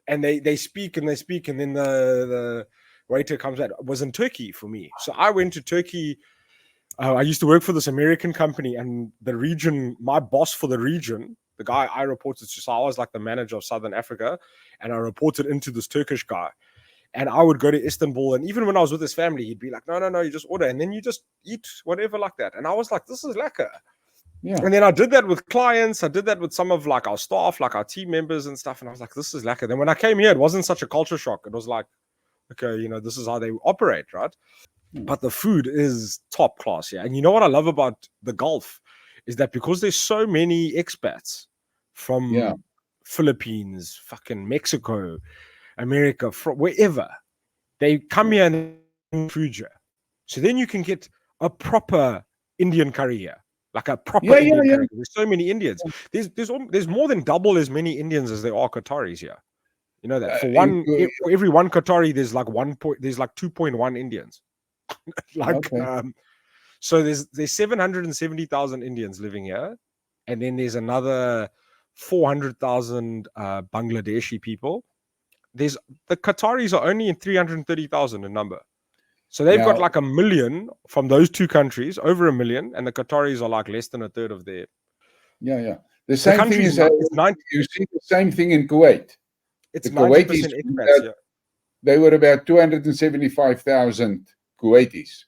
and they speak and then the waiter comes out was in Turkey for me. So I went to Turkey. I used to work for this American company, and the region, my boss for the region, the guy I reported to, so I was like the manager of Southern Africa, and I reported into this Turkish guy. And I would go to Istanbul, and even when I was with his family, he'd be like, no, you just order, and then you just eat whatever like that. And I was like, this is lekker. Yeah. And then I did that with clients. I did that with some of like our staff, like our team members and stuff. And I was like, this is lekker. Then when I came here, it wasn't such a culture shock. It was like, okay, this is how they operate, right? But the food is top class, yeah. And you know what I love about the Gulf is that because there's so many expats from Philippines, fucking Mexico, America, from wherever, they come here and food here. So then you can get a proper Indian curry here, like a proper Indian curry. There's so many Indians. There's more than double as many Indians as there are Qataris here. You know that for every one Qatari, there's like 2.1 Indians. So there's 770,000 Indians living here, and then there's another 400,000 Bangladeshi people. The Qataris are only in 330,000 in number, so they've got like 1 million from those two countries, over 1 million, and the Qataris are like less than a third of their. The same thing is you see the same thing in Kuwait. It's 90% expats. Yeah. They were about 275,000 Kuwaitis,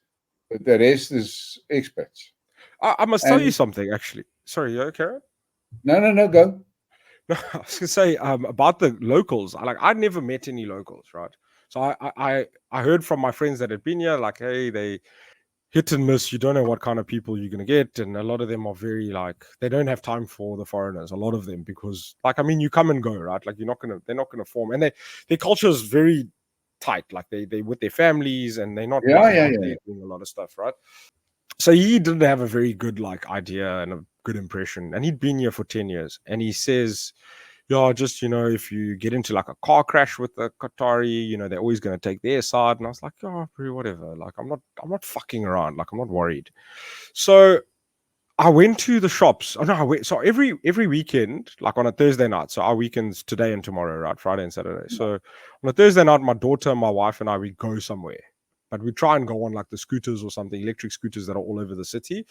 but the rest is expats. I must tell you something, actually. Sorry, you okay? No, go. No, I was gonna say about the locals. I'd never met any locals, right? So I heard from my friends that had been here, like, hey, they hit and miss. You don't know what kind of people you're gonna get, and a lot of them are very like they don't have time for the foreigners. A lot of them because, you come and go, right? Like they're not gonna form, and their culture is very tight. Like they with their families, and they're not doing a lot of stuff, right? So he didn't have a very good idea and a good impression, and he'd been here for 10 years, and he says, just if you get into like a car crash with a Qatari, they're always going to take their side. And I was like, whatever, I'm not fucking around, I'm not worried. So I went to the shops. So every weekend, like on a Thursday night, so our weekends today and tomorrow, right? Friday and Saturday. So on a Thursday night, my daughter, my wife and I, we go somewhere. But we try and go on like the scooters or something, electric scooters that are all over the city,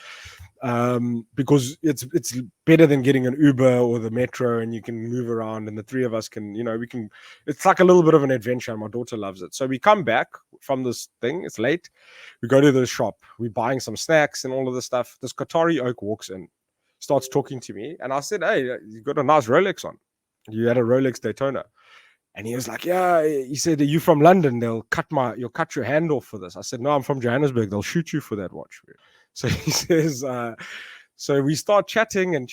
because it's better than getting an Uber or the metro, and you can move around, and the three of us can, we can. It's like a little bit of an adventure, and my daughter loves it. So we come back from this thing. It's late. We go to the shop. We're buying some snacks and all of this stuff. This Qatari oak walks in, starts talking to me, and I said, "Hey, you got a nice Rolex on. You had a Rolex Daytona." And he was like, yeah, he said, are you from London? You'll cut your hand off for this. I said, no, I'm from Johannesburg. They'll shoot you for that watch. So he says, so we start chatting. And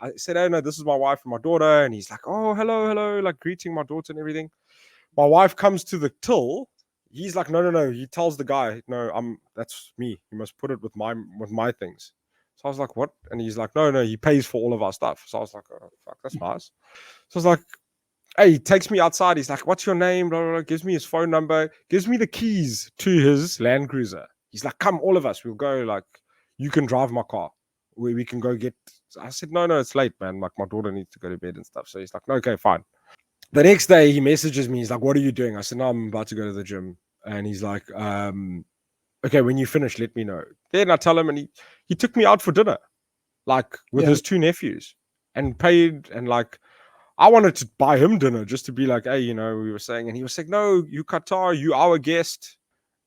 I said, oh no, this is my wife and my daughter. And he's like, oh, hello, like greeting my daughter and everything. My wife comes to the till. He's like, no. He tells the guy, no, that's me. You must put it with my things. So I was like, what? And he's like, no, he pays for all of our stuff. So I was like, oh, fuck, that's nice. So I was like, hey, he takes me outside. He's like, what's your name? Blah, blah, blah. Gives me his phone number, gives me the keys to his Land Cruiser. He's like, come, all of us. We'll go, you can drive my car. We can go get. I said, no, it's late, man. Like, my daughter needs to go to bed and stuff. So he's like, no, okay, fine. The next day, he messages me. He's like, what are you doing? I said, no, I'm about to go to the gym. And he's like, okay, when you finish, let me know. Then I tell him, and he took me out for dinner, with his two nephews, and paid, and I wanted to buy him dinner just to be like, hey, we were saying, and he was saying, no, you Qatar, you our guest.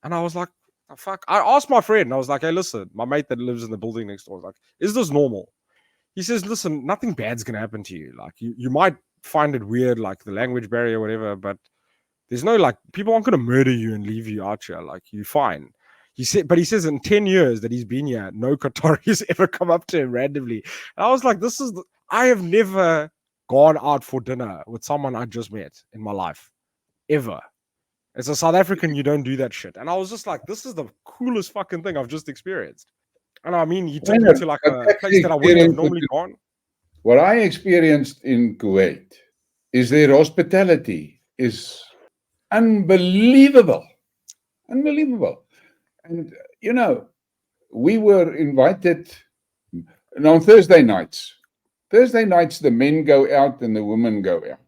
And I was like, oh, fuck. I asked my friend, I was like, hey, listen, my mate that lives in the building next door was like, is this normal? He says, listen, nothing bad's going to happen to you. You might find it weird, the language barrier, whatever, but there's no, people aren't going to murder you and leave you out here. You're fine. He says in 10 years that he's been here, no Qataris ever come up to him randomly. And I was like, I have never gone out for dinner with someone I just met in my life, ever. As a South African, you don't do that shit. And I was just like, this is the coolest fucking thing I've just experienced. And I mean, he took me to a place that I wouldn't have normally gone. What I experienced in Kuwait is their hospitality is unbelievable. And, we were invited on Thursday nights. Thursday nights, the men go out and the women go out.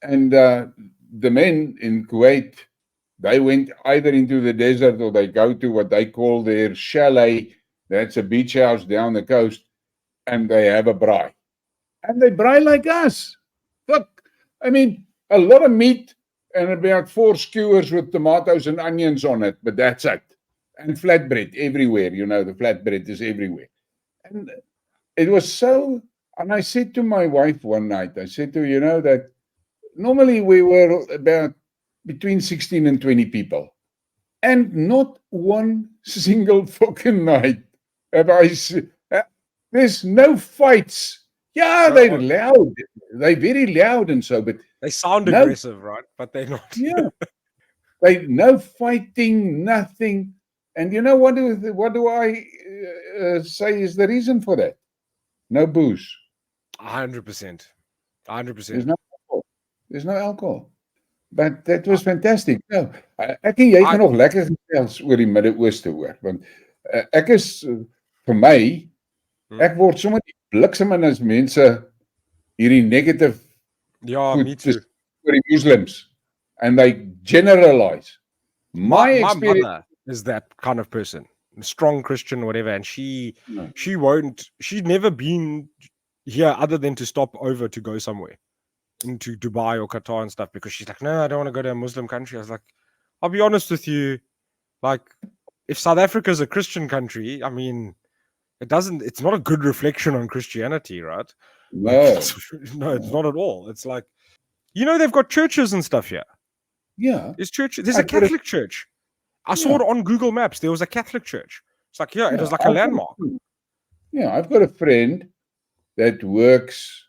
And the men in Kuwait, They went either into the desert or they go to what they call their chalet. That's a beach house down the coast, and they have a braai. And they braai like us. Look, I mean, a lot of meat and about 4 skewers with tomatoes and onions on it, but that's it. And flatbread everywhere. The flatbread is everywhere. And it was so, and I said to my wife one night, I said to her, that normally we were about between 16 and 20 people. And not one single fucking night have I seen. There's no fights. Yeah, they're loud. They're very loud and so, but they sound aggressive, right? But they're not. Yeah. They no fighting, nothing. And what do I say is the reason for that? No booze. 100%. 100%. There's no alcohol. But that was fantastic. Nou, ek en jy gaan nog lekker gesels oor die Midde-Ooste hoor, want ek is vir my ek word sommer die bliksem in as mense hierdie negative me too. Oor die Muslims and they generalize. My experience mother is that kind of person, strong Christian, whatever, and she'd never been here other than to stop over to go somewhere into Dubai or Qatar and stuff, because she's like, no, I don't want to go to a Muslim country. I was like, I'll be honest with you, like, if South Africa is a Christian country, I mean, it's not a good reflection on Christianity, right? No. No, it's not at all. It's like, they've got churches and stuff here. Yeah. There's a Catholic church. I saw it on Google Maps. There was a Catholic church. It's like, it was like a landmark. Yeah, I've got a friend that works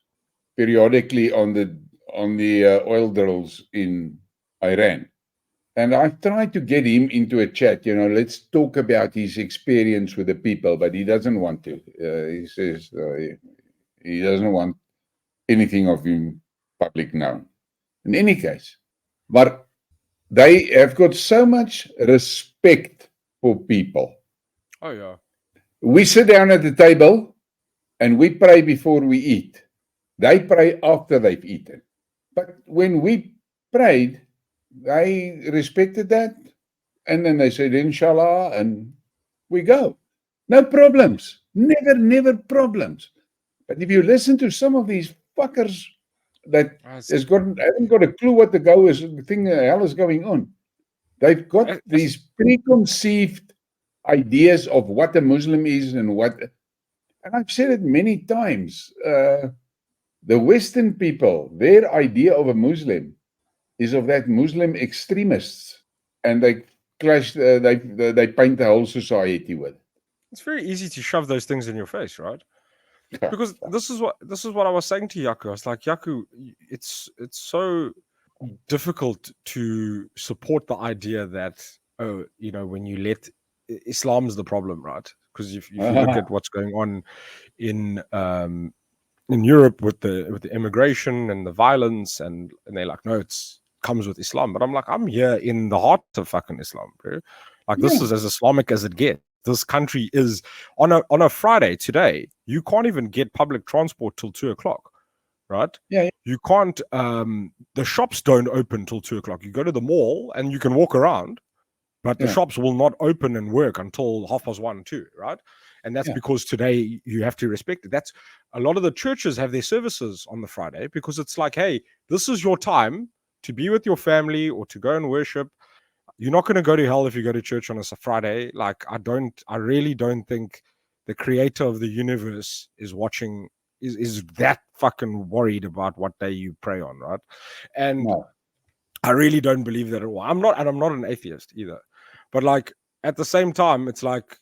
periodically on the oil drills in Iran. And I tried to get him into a chat, let's talk about his experience with the people, but he doesn't want to. He says he doesn't want anything of him public known. In any case, but they have got so much respect for people. Oh, yeah. We sit down at the table and we pray before we eat. They pray after they've eaten. But when we prayed, they respected that. And then they said, Inshallah, and we go. No problems. Never problems. But if you listen to some of these fuckers that haven't got a clue what the hell is going on. They've got these preconceived ideas of what a Muslim is and I've said it many times. The Western people, their idea of a Muslim is of that Muslim extremists, and they clash. They paint the whole society with. It's very easy to shove those things in your face, right? Because this is what I was saying to Yaku. I was like, Yaku, it's so difficult to support the idea that when you let Islam's the problem, right? Because if you look at what's going on in Europe with the immigration and the violence, and they're like, no, it comes with Islam. But I'm like, I'm here in the heart of fucking Islam, bro. Like, this is as Islamic as it gets. This country is on a Friday today. You can't even get public transport till 2:00, right? Yeah. You can't. The shops don't open till 2:00. You go to the mall and you can walk around, but the shops will not open and work until 1:30, 2:00, right? And that's because today you have to respect it. That's a lot of the churches have their services on the Friday because it's like, hey, this is your time to be with your family or to go and worship. You're not going to go to hell if you go to church on a Friday. Like, I really don't think the creator of the universe is watching, is that fucking worried about what day you pray on, right? And I really don't believe that at all. I'm not an atheist either. But like, at the same time, it's like,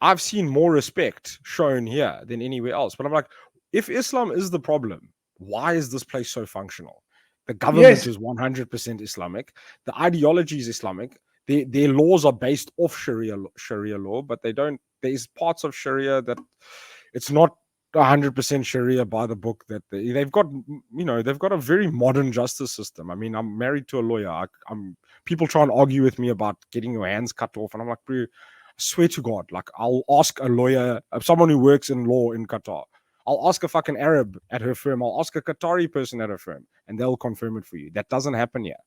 I've seen more respect shown here than anywhere else. But I'm like, if Islam is the problem, why is this place so functional? The government is 100% Islamic. The ideology is Islamic. Their laws are based off Sharia law, but there's parts of Sharia that it's not 100% Sharia by the book. That they've got a very modern justice system. I mean, I'm married to a lawyer. People try and argue with me about getting your hands cut off, and I'm like, bro, I swear to God, like, I'll ask a lawyer, someone who works in law in Qatar. I'll ask a fucking Arab at her firm. I'll ask a Qatari person at her firm, and they'll confirm it for you. That doesn't happen yet.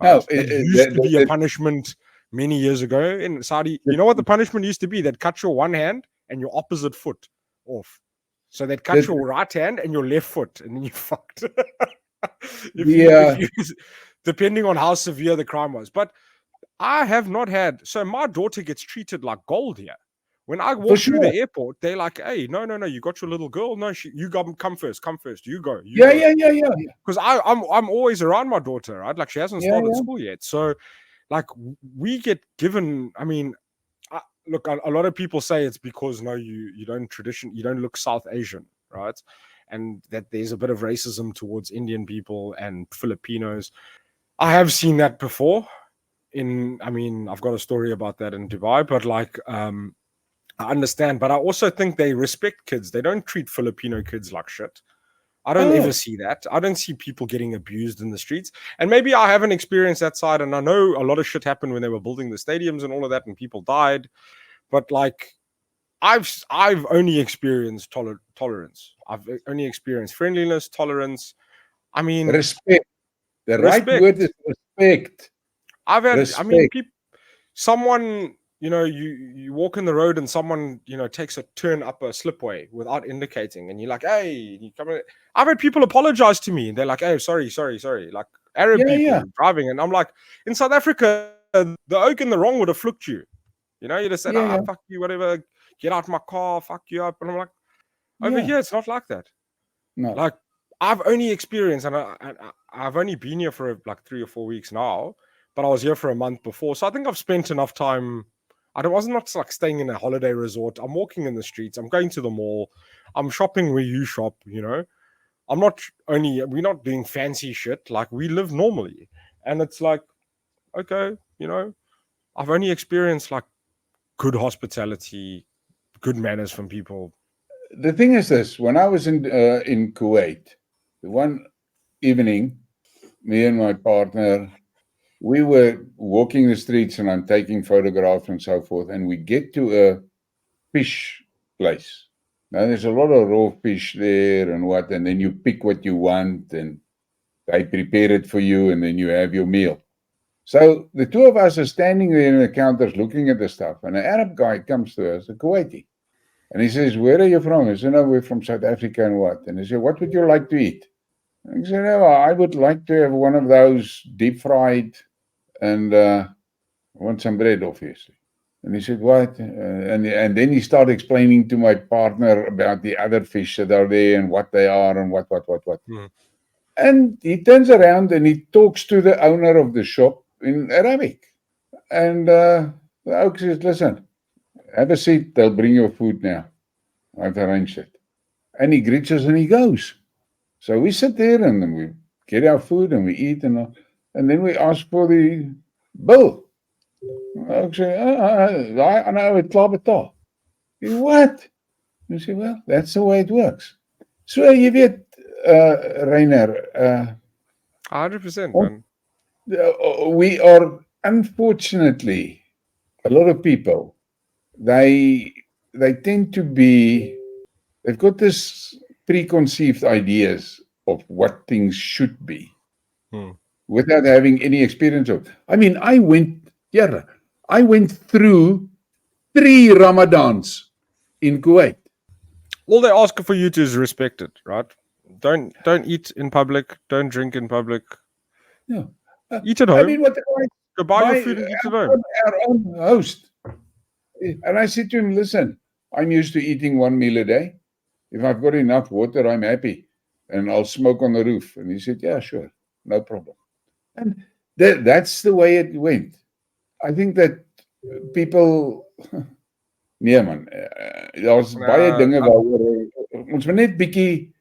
right? No, That used to be a punishment many years ago in Saudi. You know what the punishment used to be? They'd cut your one hand and your opposite foot off. So they'd cut your right hand and your left foot, and then you fucked. if you, depending on how severe the crime was. But I have not had. So my daughter gets treated like gold here. When I walk through the airport, they're like, "Hey, no, you got your little girl. No, you come first. You go. Yeah. Because I'm always around my daughter, right? Like she hasn't started school yet, so like we get given. I mean, look, a lot of people say it's because you don't look South Asian, right? And that there's a bit of racism towards Indian people and Filipinos. I have seen that before. I've got a story about that in Dubai, but like, I understand. But I also think they respect kids. They don't treat Filipino kids like shit. I don't ever see that. I don't see people getting abused in the streets. And maybe I haven't experienced that side. And I know a lot of shit happened when they were building the stadiums and all of that, and people died. But like, I've only experienced tolerance. I've only experienced friendliness, tolerance. I mean, respect. The right word is respect. I've had, someone, you walk in the road and someone, takes a turn up a slipway without indicating, and you're like, hey, you come in. I've had people apologize to me, and they're like, hey, sorry. Like Arab people driving, and I'm like, in South Africa, the oak in the wrong would have flicked you. You just said, fuck you, whatever, get out my car, fuck you up. And I'm like, over here, it's not like that. No. Like, I've only experienced, and I've only been here for like 3 or 4 weeks now, but I was here for a month before. So I think I've spent enough time. I wasn't not like staying in a holiday resort. I'm walking in the streets. I'm going to the mall. I'm shopping where you shop, we're not doing fancy shit. Like, we live normally. And it's like, okay, I've only experienced like good hospitality, good manners from people. The thing is this: when I was in Kuwait, one evening, me and my partner, we were walking the streets, and I'm taking photographs and so forth. And we get to a fish place. Now there's a lot of raw fish there, and then you pick what you want, and they prepare it for you, and then you have your meal. So the two of us are standing there in the counters looking at the stuff, and an Arab guy comes to us, a Kuwaiti, and he says, "Where are you from?" I said, "No, we're from South Africa." And what? And he said, "What would you like to eat?" And he said, "Oh, I would like to have one of those deep fried, and I want some bread, obviously." And he said, "What?" And then he started explaining to my partner about the other fish that are there and what they are and what. Mm. And he turns around and he talks to the owner of the shop in Arabic. And the oak says, "Listen, have a seat. They'll bring your food now. I've arranged it." And he greets us and he goes. So we sit there and then we get our food and we eat. And then we ask for the bill. Oak says, I know it's klaar betaal. What? You say, well, that's the way it works. So you weet, Rayner, 100%, man. We are, unfortunately, a lot of people, they tend to be, they've got this preconceived ideas of what things should be without having any experience of. I mean, I went through 3 Ramadans in Kuwait. All they ask for you to is respect it, right? Don't eat in public. Don't drink in public. Yeah. Eat at home. I mean, what go buy your food and eat at home. Our own host. And I said to him, "Listen, I'm used to eating 1 meal a day. If I've got enough water, I'm happy. And I'll smoke on the roof." And he said, "Yeah, sure. No problem." And that's the way it went. I think that people... Nee man, daar's baie dinge waaroor ons moet net bietjie,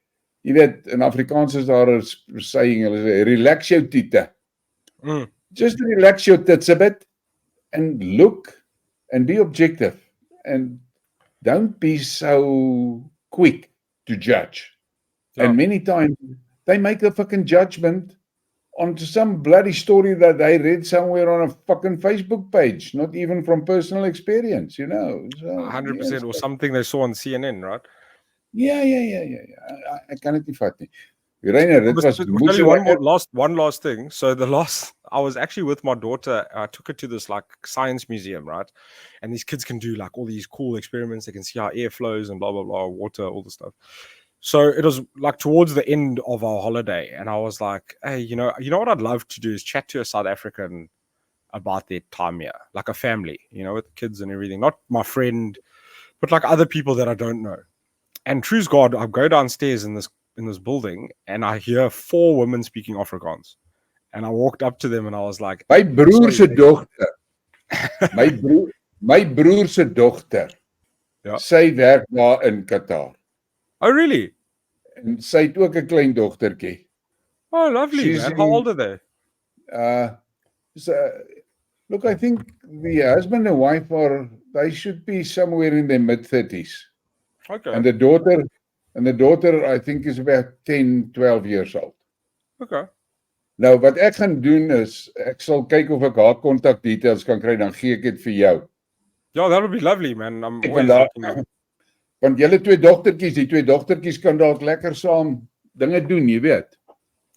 jy weet, in Afrikaans is daar 'n saying, hulle sê, relax jou tiete. Just relax your tits a bit and look and be objective and don't be so quick to judge. Yeah. And many times they make a fucking judgment onto some bloody story that they read somewhere on a fucking Facebook page, not even from personal experience, So, 100%, yes. Or something they saw on CNN, right? Yeah. I kan dit nie vat nie. Rayner, dit was one last thing. So the last I was actually with my daughter. I took her to this like science museum, right? And these kids can do like all these cool experiments. They can see how air flows and blah blah blah, water, all the stuff. So it was like towards the end of our holiday, and I was like, "Hey, you know what I'd love to do is chat to a South African about their time here, like a family, with kids and everything. Not my friend, but like other people that I don't know." And true's God, I go downstairs in this building, and I hear 4 women speaking Afrikaans. And I walked up to them, and I was like, My broer se dogter. My broer se dogter. Ja. Sy werk daar in Qatar. Oh, really? En sy het ook 'n klein dogtertjie. Oh, lovely, man. How old are they? So, look, I think the husband and wife they should be somewhere in their mid-30s. Okay. And the daughter, I think, is about 10, 12 years old. Okay. Nou, wat ek gaan doen is, ek sal kyk of ek haar kontak details kan kry, dan gee ek dit vir jou. Yeah, that would be lovely, man. I'm always looking. Want julle 2 dogtertjies, die 2 dogtertjies kan dalk lekker saam dinge doen, jy weet.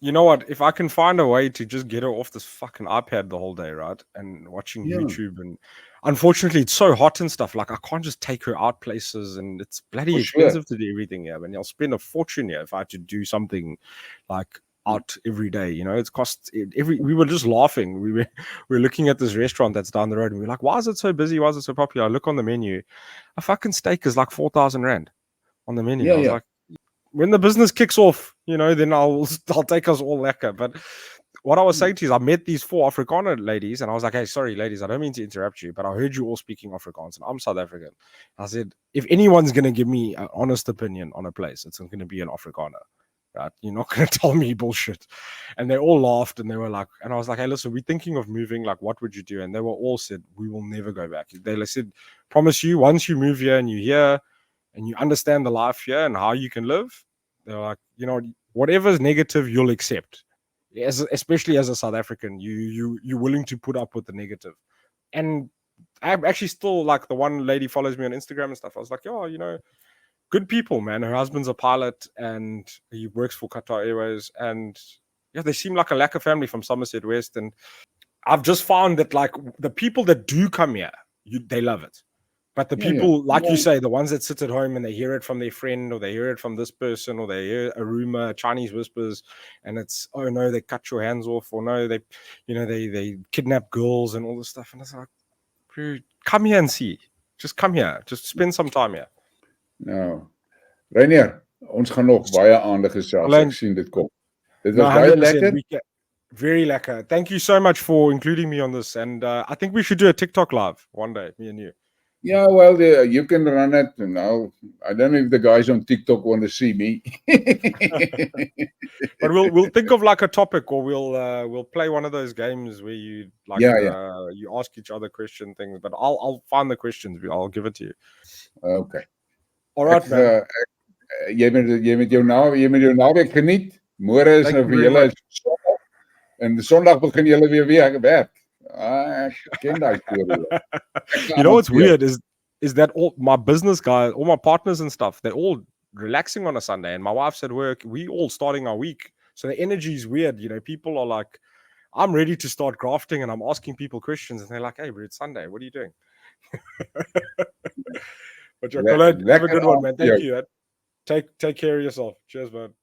You know what? If I can find a way to just get her off this fucking iPad the whole day, right? And watching YouTube, and unfortunately it's so hot and stuff. Like I can't just take her out places, and it's bloody expensive to do everything here. And I'll spend a fortune here if I had to do something like out every day. It's cost we were just laughing. We were looking at this restaurant that's down the road, and we were like, why is it so busy? Why is it so popular? I look on the menu. A fucking steak is like 4,000 Rand on the menu. I was like, when the business kicks off, then I'll take us all lekker. But what I was saying to you is I met these 4 Afrikaner ladies, and I was like, hey, sorry, ladies, I don't mean to interrupt you, but I heard you all speaking Afrikaans, and I'm South African. I said, if anyone's going to give me an honest opinion on a place, it's going to be an Afrikaner. Right? You're not going to tell me bullshit. And they all laughed, and they were like, and I was like, hey, listen, we're thinking of moving. Like, what would you do? And they were all said, we will never go back. They said, promise you, once you move here and you're here, and you understand the life here and how you can live, they're like, whatever's negative, you'll accept. Especially as a South African, you're willing to put up with the negative. And I'm actually still like, the one lady follows me on Instagram and stuff. I was like, good people, man. Her husband's a pilot and he works for Qatar Airways. And yeah, they seem like a lekker family from Somerset West. And I've just found that like the people that do come here, they love it. But the people, like you say, the ones that sit at home and they hear it from their friend, or they hear it from this person, or they hear a rumor, Chinese whispers, and it's, oh no, they cut your hands off, or no, they kidnap girls and all this stuff. And it's like, come here and see. Just come here. Just spend some time here. Nou, Rayner, ons gaan nog baie aandag gesels. Ek sien dit kom. Dit was baie lekker. Very lekker. Thank you so much for including me on this. And I think we should do a TikTok live one day, me and you. Yeah, well, you can run it. Now, I don't know if the guys on TikTok want to see me. But we'll think of like a topic, or we'll play one of those games where you like you ask each other question things. But I'll find the questions. I'll give it to you. Okay. All right, man. Jy met jou naweek geniet. Môre is nou vir julle Sondag. En Sondag begin julle weer werk. You know what's weird is that all my business guys, all my partners and stuff, they're all relaxing on a Sunday, and my wife's at work. We all starting our week, so the energy is weird. People are like, I'm ready to start grafting, and I'm asking people questions, and they're like, hey bro, it's Sunday, what are you doing? But have a good one, man. Thank you. Take care of yourself. Cheers, man.